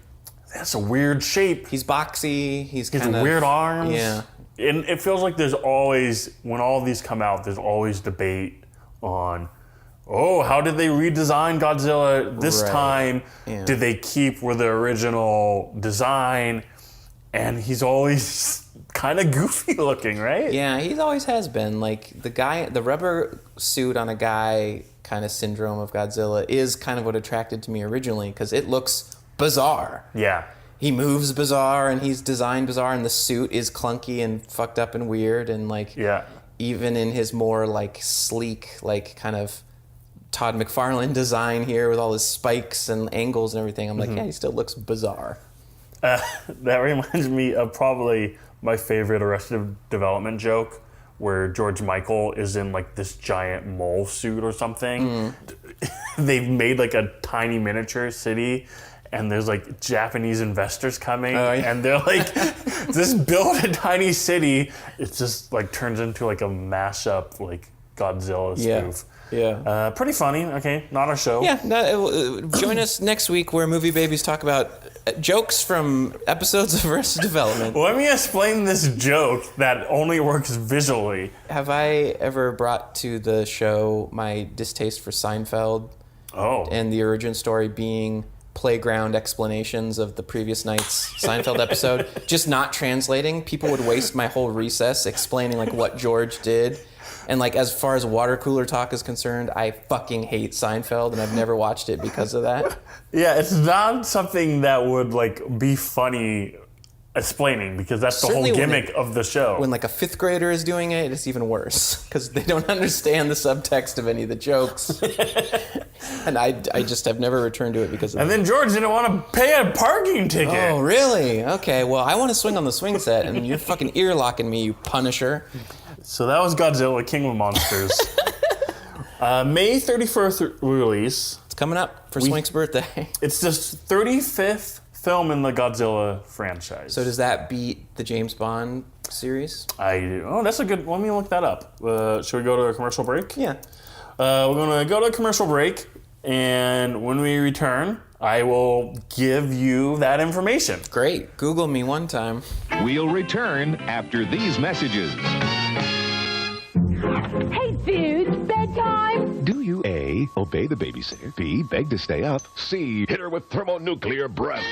[SPEAKER 1] that's a weird shape.
[SPEAKER 2] He's boxy. He's
[SPEAKER 1] kind of... weird arms.
[SPEAKER 2] Yeah.
[SPEAKER 1] And it feels like there's always... When all of these come out, there's always debate on... Oh, how did they redesign Godzilla this time? Yeah. Did they keep with the original design? And he's always kind of goofy looking, right?
[SPEAKER 2] Yeah, he always has been. Like, the rubber suit on a guy kind of syndrome of Godzilla is kind of what attracted to me originally, because it looks bizarre.
[SPEAKER 1] Yeah.
[SPEAKER 2] He moves bizarre, and he's designed bizarre, and the suit is clunky and fucked up and weird, and like, even in his more like sleek, like kind of Todd McFarlane design here with all his spikes and angles and everything, I'm like, yeah, he still looks bizarre.
[SPEAKER 1] That reminds me of probably my favorite Arrested Development joke, where George Michael is in like this giant mole suit or something. They've made like a tiny miniature city, and there's like Japanese investors coming, and they're like, just build a tiny city. It just like turns into like a mashup like Godzilla spoof.
[SPEAKER 2] Yeah.
[SPEAKER 1] Pretty funny. Okay, not our show.
[SPEAKER 2] Yeah. Join us next week where Movie Babies talk about jokes from episodes of Arrested Development.
[SPEAKER 1] Let me explain this joke that only works visually.
[SPEAKER 2] Have I ever brought to the show my distaste for Seinfeld?
[SPEAKER 1] Oh.
[SPEAKER 2] And the origin story being playground explanations of the previous night's Seinfeld episode, just not translating. People would waste my whole recess explaining like what George did. And like as far as water cooler talk is concerned, I fucking hate Seinfeld, and I've never watched it because of that.
[SPEAKER 1] Yeah, it's not something that would like be funny explaining, because that's the whole gimmick of the show.
[SPEAKER 2] When like a fifth grader is doing it, it's even worse because they don't understand the subtext of any of the jokes. And I just have never returned to it because of that.
[SPEAKER 1] And then George didn't want to pay a parking ticket.
[SPEAKER 2] Oh, really? Okay, well, I want to swing on the swing set, and you're fucking ear locking me, you Punisher.
[SPEAKER 1] So that was Godzilla, King of Monsters. May 31st release.
[SPEAKER 2] It's coming up for Swink's birthday.
[SPEAKER 1] It's the 35th film in the Godzilla franchise.
[SPEAKER 2] So does that beat the James Bond series?
[SPEAKER 1] That's a good... Let me look that up. Should we go to a commercial break?
[SPEAKER 2] Yeah.
[SPEAKER 1] We're going to go to a commercial break, and when we return, I will give you that information.
[SPEAKER 2] Great. Google me one time.
[SPEAKER 9] We'll return after these messages.
[SPEAKER 6] Hey, dudes, bedtime.
[SPEAKER 9] Do you A, obey the babysitter, B, beg to stay up, C, hit her with thermonuclear breath?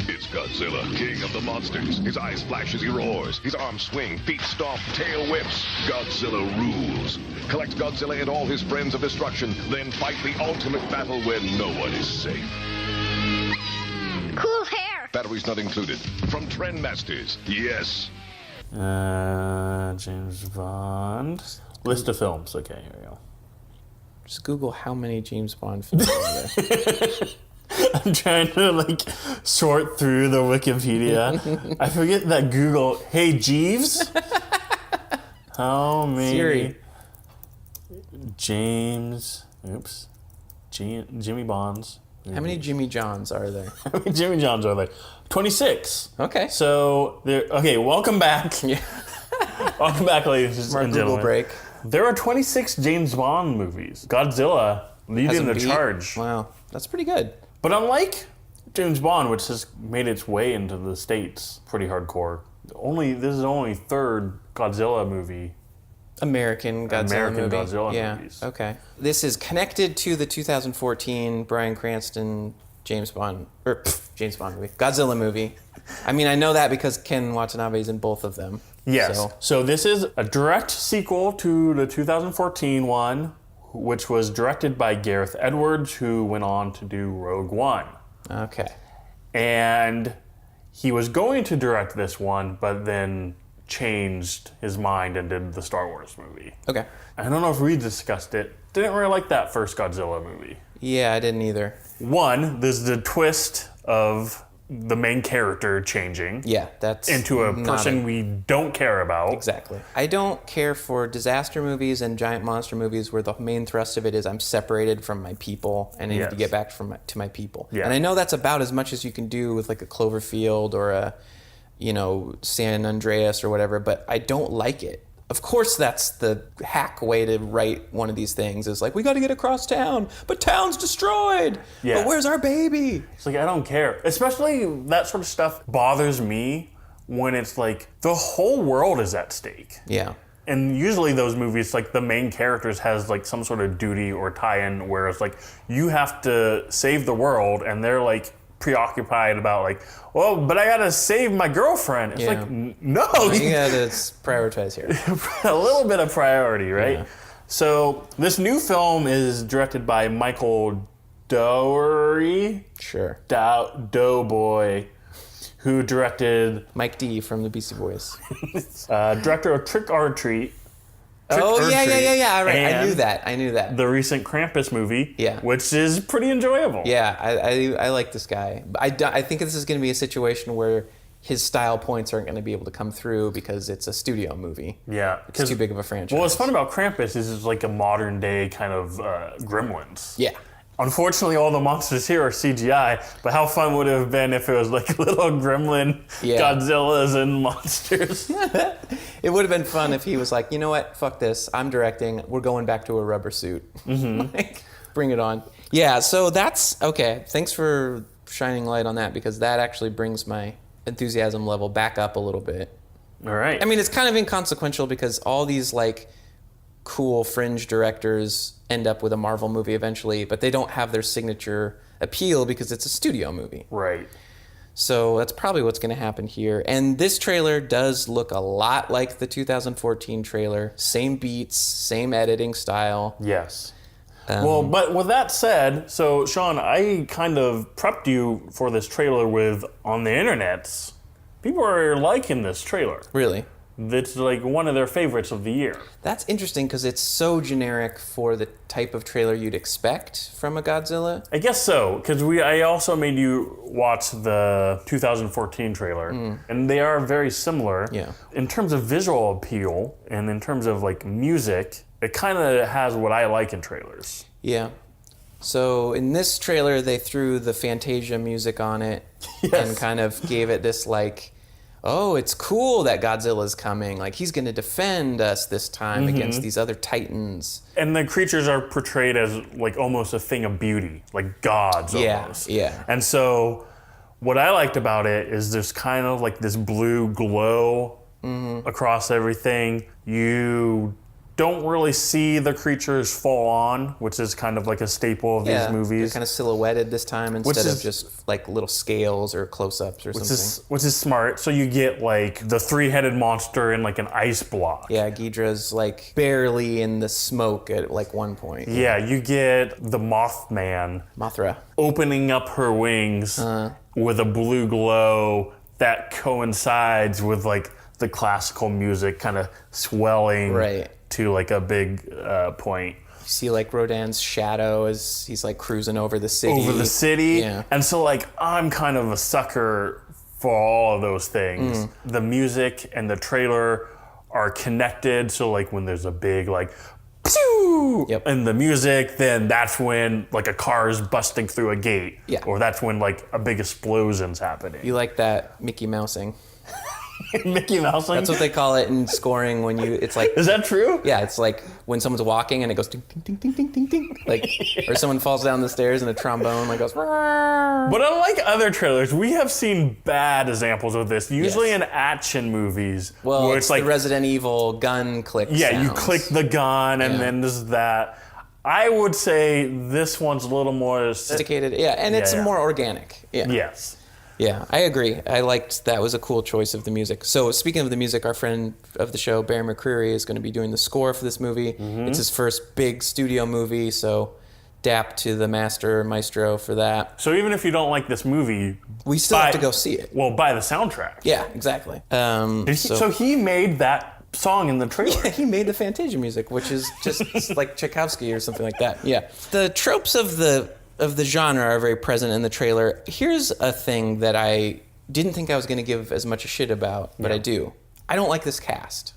[SPEAKER 9] It's Godzilla, king of the monsters. His eyes flash as he roars. His arms swing, feet stomp, tail whips. Godzilla rules. Collect Godzilla and all his friends of destruction, then fight the ultimate battle where no one is safe.
[SPEAKER 6] Cool hair.
[SPEAKER 9] Batteries not included. From Trendmasters, yes.
[SPEAKER 1] James Bond. List of films. Okay, here we go.
[SPEAKER 2] Just Google how many James Bond films are there.
[SPEAKER 1] I'm trying to like sort through the Wikipedia. I forget that Google. Hey Jeeves, how many
[SPEAKER 2] Siri.
[SPEAKER 1] Jimmy Bonds
[SPEAKER 2] How many Jimmy Johns are there?
[SPEAKER 1] How many Jimmy Johns are there? 26.
[SPEAKER 2] Okay.
[SPEAKER 1] So, welcome back.
[SPEAKER 2] Yeah.
[SPEAKER 1] Welcome back, ladies and
[SPEAKER 2] Google
[SPEAKER 1] gentlemen.
[SPEAKER 2] break.
[SPEAKER 1] There are 26 James Bond movies. Godzilla leading the charge.
[SPEAKER 2] Wow, that's pretty good.
[SPEAKER 1] But unlike James Bond, which has made its way into the States pretty hardcore, this is only third Godzilla movie.
[SPEAKER 2] American Godzilla movie.
[SPEAKER 1] Godzilla movies.
[SPEAKER 2] Okay. This is connected to the 2014 Bryan Cranston James Bond movie, Godzilla movie. I mean, I know that because Ken Watanabe is in both of them.
[SPEAKER 1] Yes. So this is a direct sequel to the 2014 one, which was directed by Gareth Edwards, who went on to do Rogue One.
[SPEAKER 2] Okay.
[SPEAKER 1] And he was going to direct this one, but then changed his mind and did the Star Wars movie.
[SPEAKER 2] Okay.
[SPEAKER 1] I don't know if we discussed it. Didn't really like that first Godzilla movie.
[SPEAKER 2] Yeah, I didn't either.
[SPEAKER 1] One, there's the twist of the main character changing.
[SPEAKER 2] Yeah, that's
[SPEAKER 1] into a person we don't care about.
[SPEAKER 2] Exactly. I don't care for disaster movies and giant monster movies where the main thrust of it is I'm separated from my people and I need to get back to my people. Yeah. And I know that's about as much as you can do with like a Cloverfield or a San Andreas or whatever, but I don't like it. Of course, that's the hack way to write one of these things is like, we got to get across town, but town's destroyed. Yeah. But where's our baby?
[SPEAKER 1] It's like, I don't care. Especially that sort of stuff bothers me when it's like the whole world is at stake.
[SPEAKER 2] Yeah.
[SPEAKER 1] And usually those movies, like the main characters has like some sort of duty or tie-in where it's like, you have to save the world and they're like, preoccupied about like, well, but I gotta save my girlfriend. It's like, no.
[SPEAKER 2] You gotta prioritize here.
[SPEAKER 1] A little bit of priority, right?
[SPEAKER 2] Yeah.
[SPEAKER 1] So this new film is directed by Michael Dougherty.
[SPEAKER 2] Sure.
[SPEAKER 1] Doughboy, who directed
[SPEAKER 2] Mike D from the Beastie Boys.
[SPEAKER 1] Director of Trick or Treat.
[SPEAKER 2] Yeah. Right. I knew that.
[SPEAKER 1] The recent Krampus movie, which is pretty enjoyable.
[SPEAKER 2] Yeah, I like this guy. I think this is going to be a situation where his style points aren't going to be able to come through because it's a studio movie.
[SPEAKER 1] Yeah.
[SPEAKER 2] It's too big of a franchise.
[SPEAKER 1] Well, what's fun about Krampus is it's like a modern day kind of Gremlins.
[SPEAKER 2] Yeah.
[SPEAKER 1] Unfortunately, all the monsters here are CGI, but how fun would it have been if it was like little gremlin Godzillas and monsters?
[SPEAKER 2] It would have been fun if he was like, you know what, fuck this, I'm directing, we're going back to a rubber suit. Mm-hmm. Like, bring it on. Yeah, so that's, okay, thanks for shining light on that because that actually brings my enthusiasm level back up a little bit.
[SPEAKER 1] All right.
[SPEAKER 2] I mean, it's kind of inconsequential because all these like cool fringe directors end up with a Marvel movie eventually, but they don't have their signature appeal because it's a studio movie.
[SPEAKER 1] Right.
[SPEAKER 2] So that's probably what's going to happen here. And this trailer does look a lot like the 2014 trailer. Same beats, same editing style.
[SPEAKER 1] Yes. Well, but with that said, so Sean, I kind of prepped you for this trailer with on the internets. People are liking this trailer.
[SPEAKER 2] Really?
[SPEAKER 1] It's like one of their favorites of the year.
[SPEAKER 2] That's interesting because it's so generic for the type of trailer you'd expect from a Godzilla.
[SPEAKER 1] I guess so, because I also made you watch the 2014 trailer, and they are very similar.
[SPEAKER 2] Yeah.
[SPEAKER 1] In terms of visual appeal and in terms of like music, it kind of has what I like in trailers.
[SPEAKER 2] Yeah. So in this trailer, they threw the Fantasia music on it and kind of gave it this like, oh, it's cool that Godzilla's coming. Like, he's going to defend us this time against these other titans.
[SPEAKER 1] And the creatures are portrayed as, like, almost a thing of beauty. Like gods, almost.
[SPEAKER 2] Yeah.
[SPEAKER 1] And so, what I liked about it is there's kind of, like, this blue glow across everything. You don't really see the creatures fall on, which is kind of like a staple of these movies.
[SPEAKER 2] They're kind of silhouetted this time instead of just like little scales or close-ups or something.
[SPEAKER 1] Which is smart. So you get like the three-headed monster in like an ice block.
[SPEAKER 2] Yeah, Ghidra's like barely in the smoke at like one point.
[SPEAKER 1] Yeah, you get the
[SPEAKER 2] Mothra
[SPEAKER 1] opening up her wings with a blue glow that coincides with like the classical music kind of swelling to like a big point.
[SPEAKER 2] You see like Rodin's shadow as he's like cruising over the city.
[SPEAKER 1] Yeah. And so like I'm kind of a sucker for all of those things. The music and the trailer are connected. So like when there's a big like pew,
[SPEAKER 2] Yep.
[SPEAKER 1] and the music, then that's when like a car is busting through a gate.
[SPEAKER 2] Yeah.
[SPEAKER 1] Or that's when like a big explosion's happening.
[SPEAKER 2] You like that Mickey Mousing?
[SPEAKER 1] Mickey Mouse.
[SPEAKER 2] That's what they call it in scoring when you. It's like.
[SPEAKER 1] Is that true?
[SPEAKER 2] Yeah, it's like when someone's walking and it goes ding ding ding ding ding ding, like, or someone falls down the stairs and a trombone like goes.
[SPEAKER 1] But unlike other trailers, we have seen bad examples of this. Usually
[SPEAKER 2] Yes.
[SPEAKER 1] in action movies,
[SPEAKER 2] Well,
[SPEAKER 1] where
[SPEAKER 2] it's
[SPEAKER 1] like
[SPEAKER 2] the Resident Evil gun click.
[SPEAKER 1] yeah, you
[SPEAKER 2] sounds.
[SPEAKER 1] click the gun and
[SPEAKER 2] Yeah.
[SPEAKER 1] then this that. I would say this one's a little more
[SPEAKER 2] Sophisticated, yeah, and it's
[SPEAKER 1] Yeah.
[SPEAKER 2] more organic. Yeah.
[SPEAKER 1] Yes.
[SPEAKER 2] Yeah, I agree. I liked that was a cool choice of the music. So speaking of the music, our friend of the show, Bear McCreary, is going to be doing the score for this movie.
[SPEAKER 1] Mm-hmm.
[SPEAKER 2] It's his first big studio movie, so dap to the maestro for that.
[SPEAKER 1] So even if you don't like this movie,
[SPEAKER 2] We still have to go see it.
[SPEAKER 1] Well, buy the soundtrack.
[SPEAKER 2] Yeah, exactly.
[SPEAKER 1] So he made that song in the trailer.
[SPEAKER 2] Yeah, he made the Fantasia music, which is just like Tchaikovsky or something like that. Yeah. The tropes of the genre are very present in the trailer. Here's a thing that I didn't think I was going to give as much a shit about, but I do. I don't like this cast.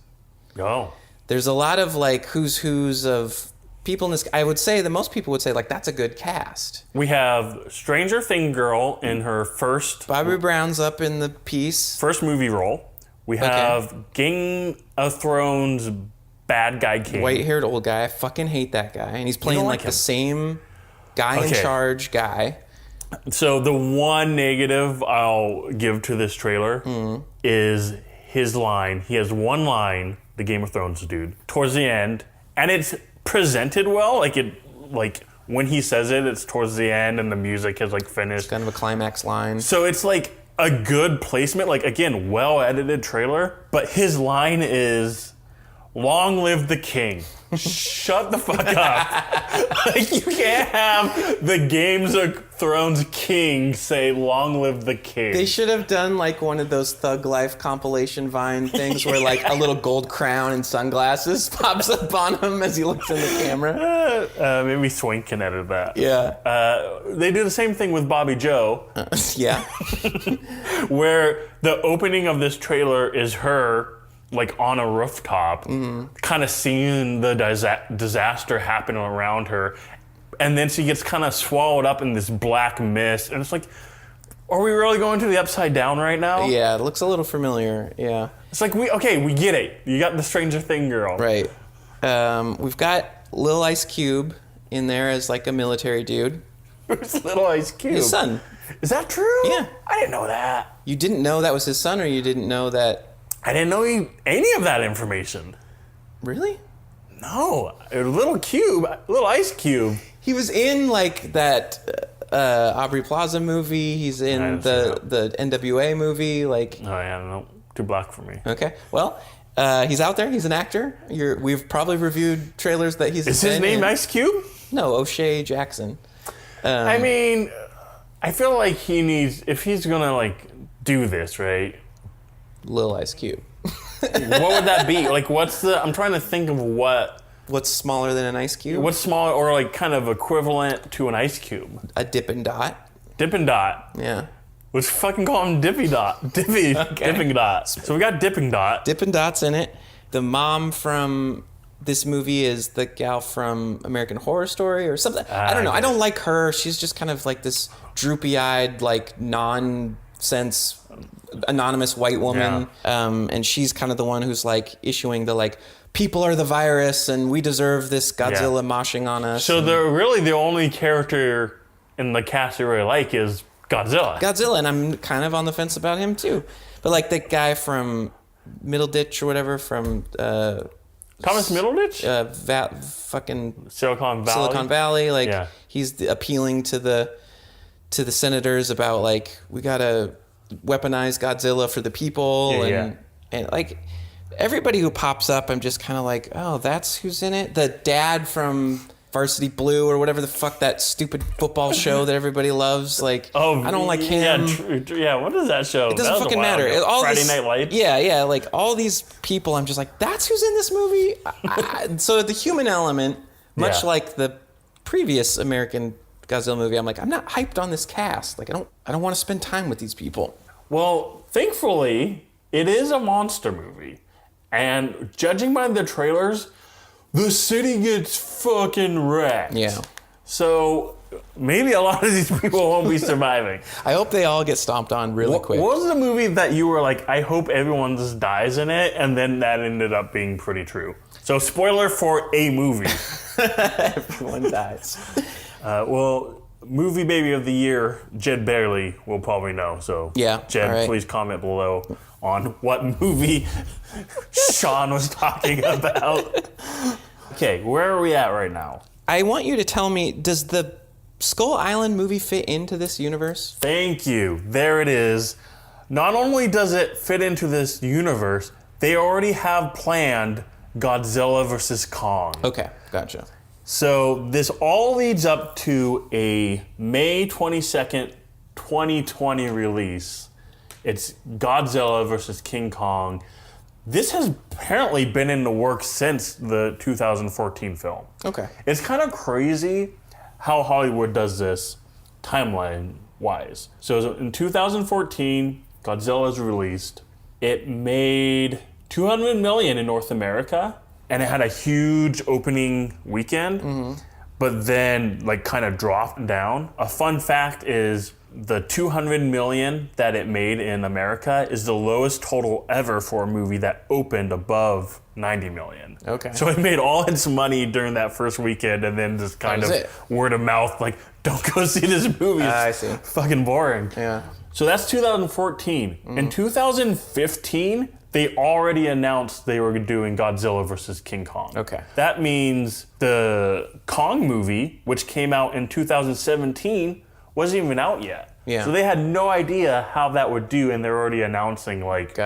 [SPEAKER 1] Oh.
[SPEAKER 2] There's a lot of like who's of people in this. I would say that most people would say like that's a good cast.
[SPEAKER 1] We have Stranger Thing girl in her first
[SPEAKER 2] Bobby Brown's up in the piece.
[SPEAKER 1] first movie role. We have Game of Thrones bad guy king.
[SPEAKER 2] White-haired old guy. I fucking hate that guy, and he's playing
[SPEAKER 1] don't
[SPEAKER 2] like
[SPEAKER 1] like
[SPEAKER 2] the
[SPEAKER 1] him.
[SPEAKER 2] same guy in
[SPEAKER 1] Okay.
[SPEAKER 2] charge guy.
[SPEAKER 1] So the one negative I'll give to this trailer is his line. He has one line, the Game of Thrones dude, towards the end, and it's presented well. Like when he says it, it's towards the end, and the music has like finished.
[SPEAKER 2] Kind of a climax line.
[SPEAKER 1] So it's like a good placement. Like again, well edited trailer. But his line is, "Long live the king." Shut the fuck up. Like you can't have the Games of Thrones king say "Long live the king."
[SPEAKER 2] They should have done like one of those Thug Life compilation Vine things where like a little gold crown and sunglasses pops up on him as he looks in the camera.
[SPEAKER 1] Maybe Swank can edit that.
[SPEAKER 2] Yeah.
[SPEAKER 1] They do the same thing with Bobby Joe,
[SPEAKER 2] Yeah.
[SPEAKER 1] where the opening of this trailer is her like on a rooftop, kind of seeing the disaster happen around her, and then she gets kind of swallowed up in this black mist, and it's like, are we really going to the upside down right now?
[SPEAKER 2] Yeah, it looks a little familiar. Yeah.
[SPEAKER 1] It's like, we get it. You got the Stranger Thing girl.
[SPEAKER 2] Right. We've got Lil Ice Cube in there as like a military dude.
[SPEAKER 1] Who's Little Ice Cube?
[SPEAKER 2] His son.
[SPEAKER 1] Is that true?
[SPEAKER 2] Yeah.
[SPEAKER 1] I didn't know that.
[SPEAKER 2] You didn't know that was his son, or you didn't know that?
[SPEAKER 1] I didn't know any of that information.
[SPEAKER 2] Really?
[SPEAKER 1] No. Little Ice Cube.
[SPEAKER 2] He was in like that Aubrey Plaza movie. He's
[SPEAKER 1] I
[SPEAKER 2] in
[SPEAKER 1] haven't seen
[SPEAKER 2] the NWA movie. Like,
[SPEAKER 1] Oh, yeah, I don't know. Too black for me.
[SPEAKER 2] okay, well, he's out there. He's an actor. We've probably reviewed trailers that he's.
[SPEAKER 1] Is his
[SPEAKER 2] been
[SPEAKER 1] name
[SPEAKER 2] in.
[SPEAKER 1] Ice Cube?
[SPEAKER 2] No, O'Shea Jackson.
[SPEAKER 1] I mean, I feel like he needs, if he's gonna like do this, right?
[SPEAKER 2] Lil Ice Cube.
[SPEAKER 1] What would that be? Like, I'm trying to think of
[SPEAKER 2] What's smaller than an ice cube?
[SPEAKER 1] what's smaller or like kind of equivalent to an ice cube.
[SPEAKER 2] A Dippin' Dot.
[SPEAKER 1] Dippin' Dot.
[SPEAKER 2] Yeah.
[SPEAKER 1] Let's fucking call him Dippy Dot. Dipping Dot. So we got Dipping Dot.
[SPEAKER 2] Dippin' Dot's in it. The mom from this movie is the gal from American Horror Story or something. I don't know. I don't like her. She's just kind of like this droopy-eyed, like nonsense anonymous white woman. And she's kind of the one who's like issuing the like, people are the virus and we deserve this Godzilla moshing on us.
[SPEAKER 1] So the only character in the cast I really like is Godzilla.
[SPEAKER 2] And I'm kind of on the fence about him too. But like the guy from Middleditch or whatever from
[SPEAKER 1] Thomas Middleditch?
[SPEAKER 2] fucking
[SPEAKER 1] Silicon Valley.
[SPEAKER 2] like he's appealing to the senators about like we gotta weaponize Godzilla for the people and like everybody who pops up I'm just kind of like, oh, that's who's in it. The dad from Varsity Blue or whatever the fuck that stupid football show that everybody loves, like I don't like him.
[SPEAKER 1] Yeah, what is that show?
[SPEAKER 2] It doesn't fucking matter.
[SPEAKER 1] Friday Night Lights?
[SPEAKER 2] Yeah, like all these people, I'm just like, that's who's in this movie? So the human element, much like the previous American Godzilla movie, I'm like, I'm not hyped on this cast. Like, I don't want to spend time with these people.
[SPEAKER 1] Well, thankfully, it is a monster movie. And judging by the trailers, the city gets fucking wrecked.
[SPEAKER 2] Yeah.
[SPEAKER 1] So maybe a lot of these people won't be surviving.
[SPEAKER 2] I hope they all get stomped on really quick.
[SPEAKER 1] What was the movie that you were like, I hope everyone just dies in it, and then that ended up being pretty true? So spoiler for a movie.
[SPEAKER 2] Everyone dies.
[SPEAKER 1] Well, movie baby of the year, Jed Barely will probably know. So
[SPEAKER 2] yeah,
[SPEAKER 1] Jed,
[SPEAKER 2] right.
[SPEAKER 1] Please comment below on what movie Sean was talking about. Okay, where are we at right now?
[SPEAKER 2] I want you to tell me, does the Skull Island movie fit into this universe?
[SPEAKER 1] Thank you. There it is. Not only does it fit into this universe, they already have planned Godzilla vs. Kong.
[SPEAKER 2] Okay, gotcha.
[SPEAKER 1] So this all leads up to a May 22nd, 2020 release. It's Godzilla vs. King Kong. This has apparently been in the works since the 2014 film.
[SPEAKER 2] Okay.
[SPEAKER 1] It's kind of crazy how Hollywood does this timeline-wise. So in 2014, Godzilla is released. It made $200 million in North America, and it had a huge opening weekend, but then like kind of dropped down. A fun fact is the $200 million that it made in America is the lowest total ever for a movie that opened above $90 million.
[SPEAKER 2] Okay.
[SPEAKER 1] So it made all its money during that first weekend, and then just kind of word of mouth, like, don't go see this movie. It's
[SPEAKER 2] I see.
[SPEAKER 1] fucking boring.
[SPEAKER 2] Yeah.
[SPEAKER 1] So that's 2014. In 2015, they already announced they were doing Godzilla vs. King Kong.
[SPEAKER 2] Okay.
[SPEAKER 1] That means the Kong movie, which came out in 2017, wasn't even out yet.
[SPEAKER 2] Yeah.
[SPEAKER 1] So they had no idea how that would do, and they're already announcing like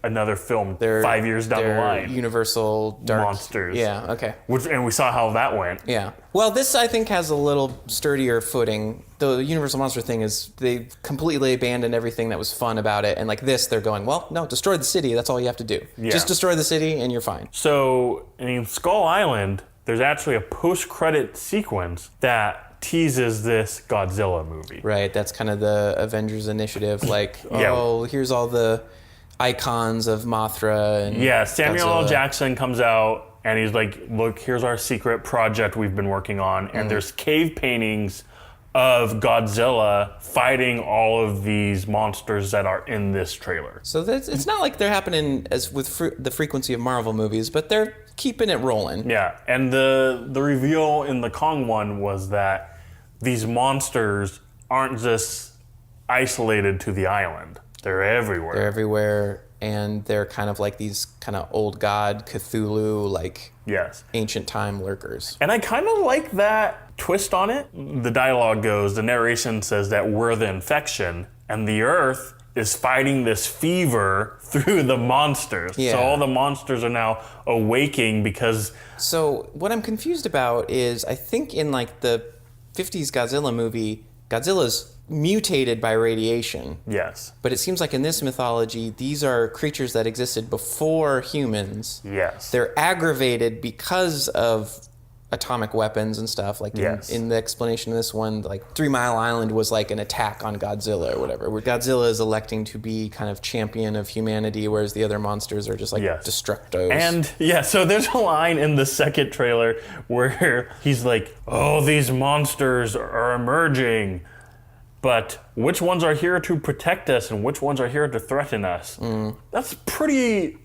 [SPEAKER 1] another film 5 years down the line.
[SPEAKER 2] Universal Dark
[SPEAKER 1] Monsters.
[SPEAKER 2] Yeah, okay.
[SPEAKER 1] And we saw how that went.
[SPEAKER 2] Yeah. Well, this I think has a little sturdier footing. The Universal Monster thing is they completely abandoned everything that was fun about it, and like this, they're going, well, no, destroy the city. That's all you have to do.
[SPEAKER 1] Yeah.
[SPEAKER 2] Just destroy the city, and you're fine.
[SPEAKER 1] So in Skull Island, there's actually a post-credit sequence that teases this Godzilla movie.
[SPEAKER 2] Right, that's kind of the Avengers initiative, like, oh, here's all the icons of Mothra and
[SPEAKER 1] Samuel L.
[SPEAKER 2] Godzilla.
[SPEAKER 1] Jackson comes out and he's like, look, here's our secret project we've been working on, and there's cave paintings of Godzilla fighting all of these monsters that are in this trailer.
[SPEAKER 2] So it's not like they're happening as with the frequency of Marvel movies, but they're keeping it rolling.
[SPEAKER 1] Yeah, and the reveal in the Kong one was that these monsters aren't just isolated to the island. They're everywhere.
[SPEAKER 2] They're everywhere, and they're kind of like these kind of old god Cthulhu, like ancient time lurkers.
[SPEAKER 1] And I kind of like that twist on it. The dialogue goes, the narration says that we're the infection, and the Earth is fighting this fever through the monsters.
[SPEAKER 2] Yeah.
[SPEAKER 1] So all the monsters are now awaking because...
[SPEAKER 2] So what I'm confused about is, I think in like the 50s Godzilla movie, Godzilla's mutated by radiation.
[SPEAKER 1] Yes.
[SPEAKER 2] But it seems like in this mythology, these are creatures that existed before humans.
[SPEAKER 1] Yes.
[SPEAKER 2] They're aggravated because of atomic weapons and stuff. Like in the explanation of this one, like 3 Mile Island was like an attack on Godzilla or whatever, where Godzilla is electing to be kind of champion of humanity, whereas the other monsters are just like destructos.
[SPEAKER 1] And so there's a line in the second trailer where he's like, oh, these monsters are emerging, but which ones are here to protect us and which ones are here to threaten us? That's a pretty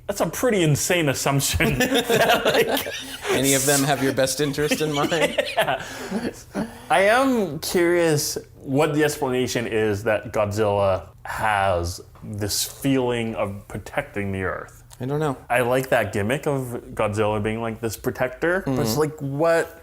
[SPEAKER 1] insane assumption.
[SPEAKER 2] Any of them have your best interest in mind?
[SPEAKER 1] Yeah. I am curious what the explanation is that Godzilla has this feeling of protecting the Earth.
[SPEAKER 2] I don't know.
[SPEAKER 1] I like that gimmick of Godzilla being like this protector, but it's like what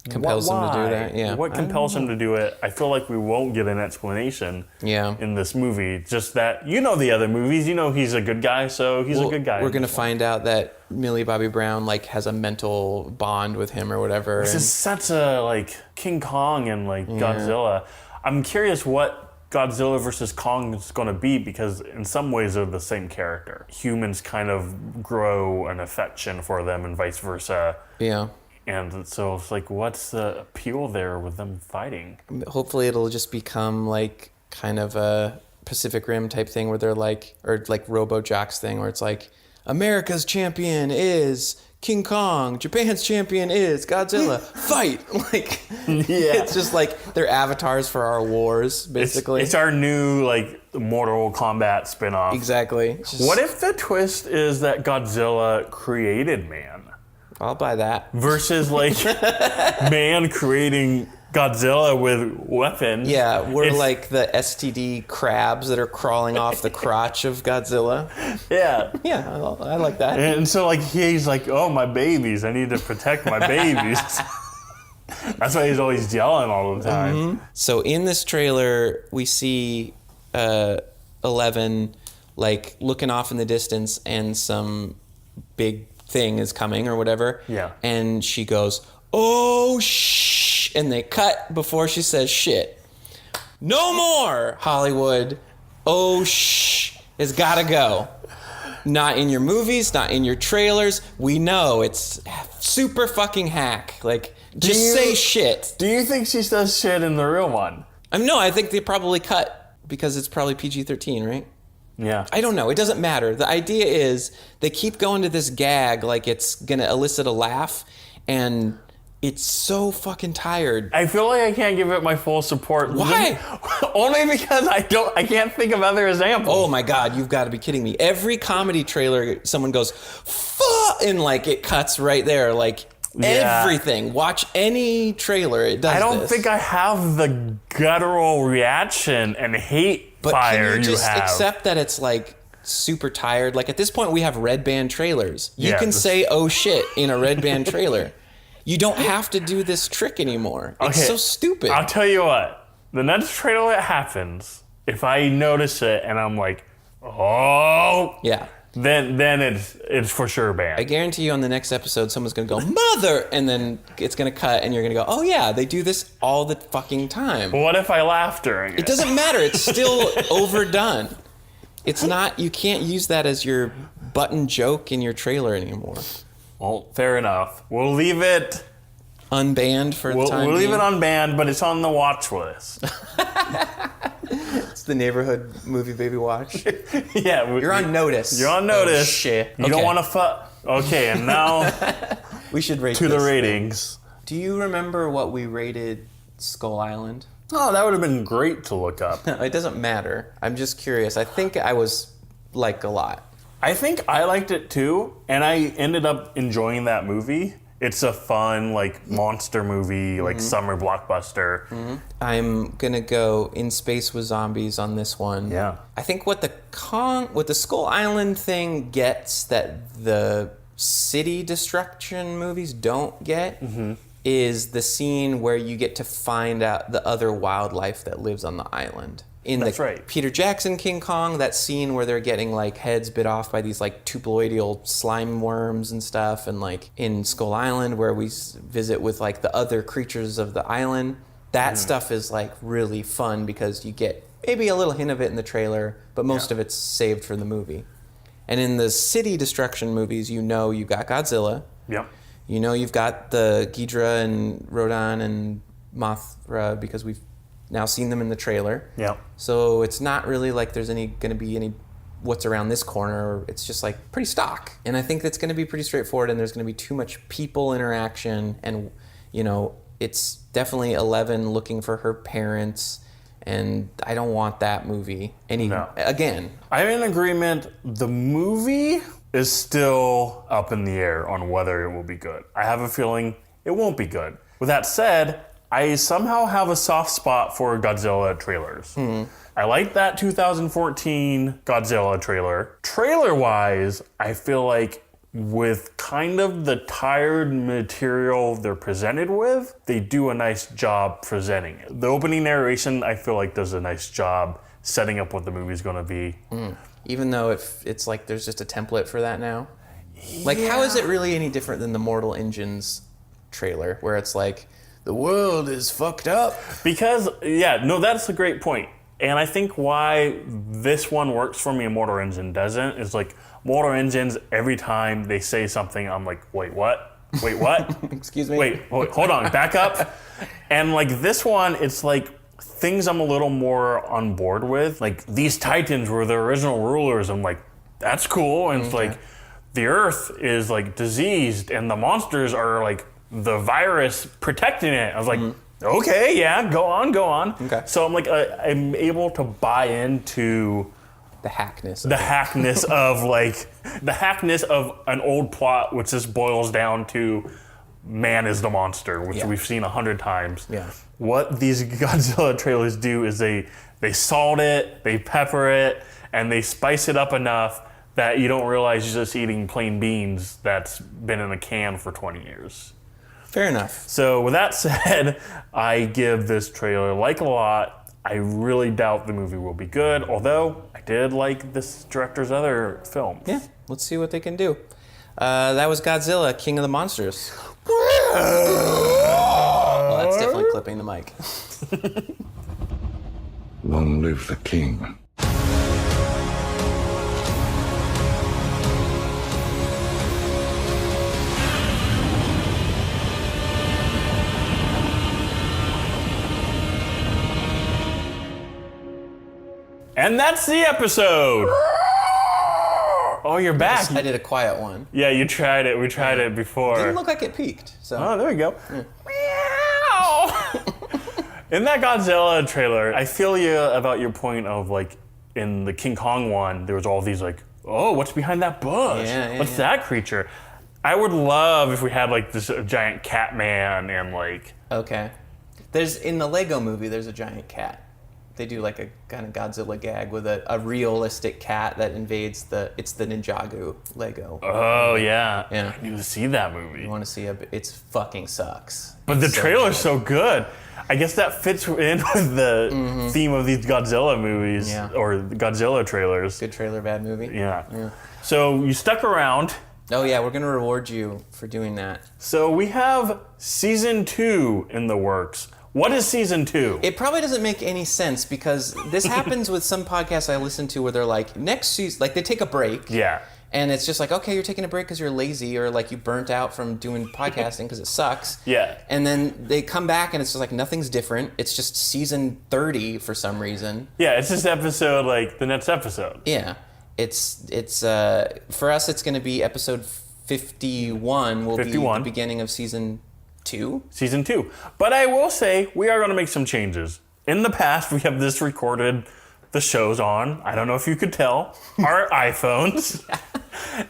[SPEAKER 2] compels him to do that? Yeah.
[SPEAKER 1] What compels him to do it? I feel like we won't get an explanation in this movie. Just that, the other movies, he's a good guy, so he's a good guy.
[SPEAKER 2] We're going to find out that Millie Bobby Brown like has a mental bond with him or whatever.
[SPEAKER 1] This is such a like King Kong and like Godzilla. I'm curious what Godzilla versus Kong is going to be, because in some ways they're the same character. Humans kind of grow an affection for them and vice versa.
[SPEAKER 2] Yeah.
[SPEAKER 1] And so it's like, what's the appeal there with them fighting?
[SPEAKER 2] Hopefully it'll just become like kind of a Pacific Rim type thing where they're like, or like Robo Jocks thing where it's like, America's champion is King Kong. Japan's champion is Godzilla. Fight! Like, it's just like they're avatars for our wars, basically.
[SPEAKER 1] It's our new, like, Mortal Kombat spinoff.
[SPEAKER 2] Exactly.
[SPEAKER 1] What if the twist is that Godzilla created man?
[SPEAKER 2] I'll buy that.
[SPEAKER 1] Versus, like, man creating Godzilla with weapons.
[SPEAKER 2] Yeah, we're like the STD crabs that are crawling off the crotch of Godzilla.
[SPEAKER 1] Yeah.
[SPEAKER 2] Yeah, I like that.
[SPEAKER 1] And so, like, he's like, oh, my babies. I need to protect my babies. That's why he's always yelling all the time.
[SPEAKER 2] Mm-hmm. So in this trailer, we see 11, like, looking off in the distance, and some big thing is coming or whatever.
[SPEAKER 1] Yeah.
[SPEAKER 2] And she goes, oh, shh. And they cut before she says shit. No more, Hollywood. Oh, shh. It's gotta go. Not in your movies, not in your trailers. We know it's super fucking hack. Like, just say shit.
[SPEAKER 1] Do you think she says shit in the real one?
[SPEAKER 2] No, I think they probably cut because it's probably PG-13, right?
[SPEAKER 1] Yeah.
[SPEAKER 2] I don't know. It doesn't matter. The idea is they keep going to this gag like it's gonna elicit a laugh, and it's so fucking tired.
[SPEAKER 1] I feel like I can't give it my full support.
[SPEAKER 2] Why?
[SPEAKER 1] Only because I can't think of other examples.
[SPEAKER 2] Oh my God, you've got to be kidding me. Every comedy trailer, someone goes, fuck, and like it cuts right there. Like everything. Watch any trailer, it does
[SPEAKER 1] I don't
[SPEAKER 2] this.
[SPEAKER 1] think I have the guttural reaction and hate fire
[SPEAKER 2] can you just
[SPEAKER 1] have.
[SPEAKER 2] accept that it's like super tired? Like at this point, we have red band trailers. You
[SPEAKER 1] Yeah,
[SPEAKER 2] can
[SPEAKER 1] this-
[SPEAKER 2] say "oh shit" in a red band trailer. You don't have to do this trick anymore. It's
[SPEAKER 1] Okay,
[SPEAKER 2] so stupid.
[SPEAKER 1] I'll tell you what. The next trailer that happens, if I notice it and I'm like, oh,
[SPEAKER 2] yeah.
[SPEAKER 1] then it's for sure banned.
[SPEAKER 2] I guarantee you on the next episode, someone's going to go, mother, and then it's going to cut, and you're going to go, oh yeah, they do this all the fucking time.
[SPEAKER 1] What if I laugh during it?
[SPEAKER 2] It doesn't matter. It's still overdone. It's not, you can't use that as your button joke in your trailer anymore.
[SPEAKER 1] Well, fair enough. We'll leave it
[SPEAKER 2] unbanned for the time
[SPEAKER 1] We'll leave
[SPEAKER 2] being.
[SPEAKER 1] it unbanned, but it's on the watch list.
[SPEAKER 2] It's the neighborhood movie baby watch.
[SPEAKER 1] Yeah.
[SPEAKER 2] You're on notice.
[SPEAKER 1] You're on notice.
[SPEAKER 2] Oh, shit.
[SPEAKER 1] You don't want to Okay, and now
[SPEAKER 2] we should rate
[SPEAKER 1] to the
[SPEAKER 2] this
[SPEAKER 1] ratings.
[SPEAKER 2] thing. Do you remember what we rated Skull Island?
[SPEAKER 1] Oh, that would have been great to look up.
[SPEAKER 2] It doesn't matter. I'm just curious. I think I was like a lot.
[SPEAKER 1] I think I liked it too, and I ended up enjoying that movie. It's a fun, like, monster movie, like summer blockbuster.
[SPEAKER 2] Mm-hmm. I'm gonna go In Space with Zombies on this one.
[SPEAKER 1] Yeah.
[SPEAKER 2] I think what the Skull Island thing gets that the city destruction movies don't get is the scene where you get to find out the other wildlife that lives on the island.
[SPEAKER 1] That's right.
[SPEAKER 2] Peter Jackson King Kong, that scene where they're getting like heads bit off by these like tuploidal slime worms and stuff, and like in Skull Island where we visit with like the other creatures of the island, that stuff is like really fun because you get maybe a little hint of it in the trailer, but most of it's saved for the movie. And in the city destruction movies, you know you got Godzilla.
[SPEAKER 1] Yep.
[SPEAKER 2] You know you've got the Ghidra and Rodan and Mothra because we've now seen them in the trailer.
[SPEAKER 1] Yeah.
[SPEAKER 2] So it's not really like there's going to be any what's around this corner. It's just like pretty stock. And I think that's going to be pretty straightforward, and there's going to be too much people interaction, and you know, it's definitely 11 looking for her parents, and I don't want that movie again.
[SPEAKER 1] I'm in agreement. The movie is still up in the air on whether it will be good. I have a feeling it won't be good. With that said, I somehow have a soft spot for Godzilla trailers. I like that 2014 Godzilla trailer. Trailer-wise, I feel like with kind of the tired material they're presented with, they do a nice job presenting it. The opening narration, I feel like, does a nice job setting up what the movie's gonna be.
[SPEAKER 2] Even though it's like there's just a template for that now. Like, how is it really any different than the Mortal Engines trailer, where it's like, the world is fucked up?
[SPEAKER 1] Because, that's a great point. And I think why this one works for me and Mortal Engine doesn't is like, Mortal Engines, every time they say something, I'm like, wait, what? Wait, what?
[SPEAKER 2] Excuse me?
[SPEAKER 1] Wait, hold on, back up. And like this one, it's like things I'm a little more on board with. Like, these Titans were the original rulers. I'm like, that's cool. And it's like, the Earth is like diseased and the monsters are like the virus protecting it. I was like, okay, yeah, go on.
[SPEAKER 2] Okay.
[SPEAKER 1] So I'm like, I'm able to buy into
[SPEAKER 2] the hackness
[SPEAKER 1] of an old plot, which just boils down to man is the monster, which we've seen 100 times.
[SPEAKER 2] Yeah.
[SPEAKER 1] What these Godzilla trailers do is they salt it, they pepper it, and they spice it up enough that you don't realize you're just eating plain beans that's been in a can for 20 years.
[SPEAKER 2] Fair enough.
[SPEAKER 1] So with that said, I give this trailer like a lot. I really doubt the movie will be good, although I did like this director's other films.
[SPEAKER 2] Yeah, let's see what they can do. That was Godzilla, King of the Monsters. Well, that's definitely clipping the mic.
[SPEAKER 10] Long live the king.
[SPEAKER 1] And that's the episode. Oh, you're back.
[SPEAKER 2] I did a quiet one.
[SPEAKER 1] Yeah, you tried it. We tried it before.
[SPEAKER 2] Didn't look like it peaked. So.
[SPEAKER 1] Oh, there we go. Meow. In that Godzilla trailer, I feel you about your point of like in the King Kong one, there was all these like, oh, what's behind that bush? What's that creature? I would love if we had like this giant cat man and like.
[SPEAKER 2] Okay. In the Lego movie, there's a giant cat. They do like a kind of Godzilla gag with a realistic cat that invades it's the Ninjago Lego.
[SPEAKER 1] Oh yeah.
[SPEAKER 2] Yeah.
[SPEAKER 1] I need to see that movie.
[SPEAKER 2] You want to see it's fucking sucks.
[SPEAKER 1] But the trailer's so good. I guess that fits in with the theme of these Godzilla movies or the Godzilla trailers.
[SPEAKER 2] Good trailer, bad movie.
[SPEAKER 1] Yeah. So you stuck around.
[SPEAKER 2] Oh yeah, we're gonna reward you for doing that.
[SPEAKER 1] So we have season 2 in the works. What is season 2?
[SPEAKER 2] It probably doesn't make any sense because this happens with some podcasts I listen to where they're like, next season, like they take a break.
[SPEAKER 1] Yeah.
[SPEAKER 2] And it's just like, okay, you're taking a break because you're lazy or like you burnt out from doing podcasting because it sucks.
[SPEAKER 1] Yeah.
[SPEAKER 2] And then they come back and it's just like nothing's different. It's just season 30 for some reason.
[SPEAKER 1] Yeah, it's just episode like the next episode.
[SPEAKER 2] Yeah. It's for us it's going to be episode 51 will be the beginning of season 2?
[SPEAKER 1] Season 2. But I will say, we are going to make some changes. In the past, we have this recorded, the shows on, I don't know if you could tell, our iPhones.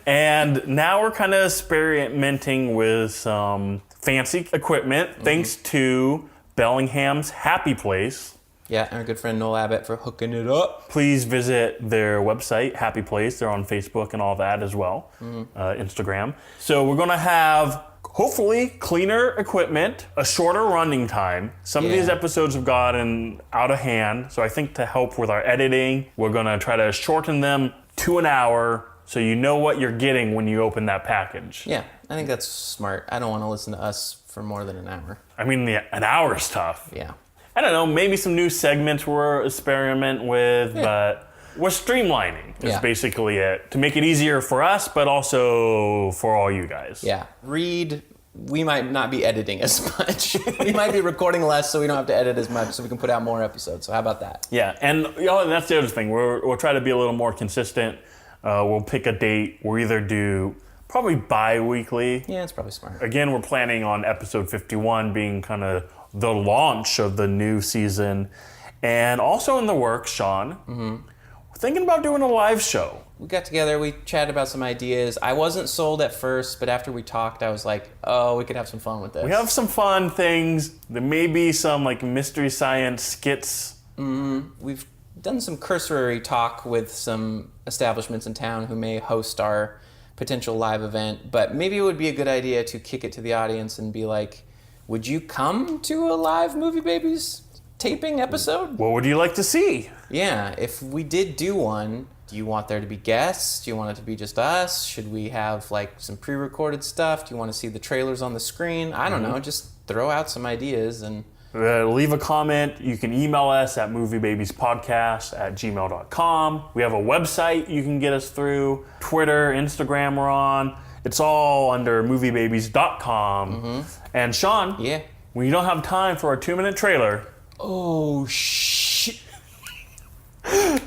[SPEAKER 1] And now we're kind of experimenting with some fancy equipment, thanks to Bellingham's Happy Place.
[SPEAKER 2] Yeah, and our good friend Noel Abbott for hooking it up.
[SPEAKER 1] Please visit their website, Happy Place. They're on Facebook and all that as well, Instagram. So we're going to have hopefully cleaner equipment, a shorter running time. Some of these episodes have gotten out of hand, so I think to help with our editing, we're gonna try to shorten them to an hour so you know what you're getting when you open that package.
[SPEAKER 2] Yeah, I think that's smart. I don't want to listen to us for more than an hour.
[SPEAKER 1] I mean, an hour is tough.
[SPEAKER 2] Yeah.
[SPEAKER 1] I don't know, maybe some new segments we're experiment with, but we're streamlining is basically it. To make it easier for us, but also for all you guys.
[SPEAKER 2] Yeah. We might not be editing as much. We might be recording less so we don't have to edit as much so we can put out more episodes. So how about that?
[SPEAKER 1] Yeah, and that's the other thing. We'll try to be a little more consistent. We'll pick a date. We'll either do probably bi-weekly.
[SPEAKER 2] Yeah, it's probably smart.
[SPEAKER 1] Again, we're planning on episode 51 being kind of the launch of the new season. And also in the works, Sean, we're thinking about doing a live show.
[SPEAKER 2] We got together, we chatted about some ideas. I wasn't sold at first, but after we talked, I was like, oh, we could have some fun with this.
[SPEAKER 1] We have some fun things. There may be some like mystery science skits.
[SPEAKER 2] We've done some cursory talk with some establishments in town who may host our potential live event, but maybe it would be a good idea to kick it to the audience and be like, would you come to a live Movie Babies taping episode?
[SPEAKER 1] What would you like to see?
[SPEAKER 2] Yeah, if we did do one, do you want there to be guests? Do you want it to be just us? Should we have like some pre-recorded stuff? Do you want to see the trailers on the screen? I don't know, just throw out some ideas and...
[SPEAKER 1] leave a comment. You can email us at moviebabyspodcast@gmail.com. We have a website you can get us through. Twitter, Instagram we're on. It's all under moviebabies.com. And Sean, when you don't have time for a 2-minute trailer...
[SPEAKER 2] Oh, shit.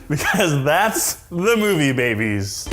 [SPEAKER 1] because that's the Movie Babies.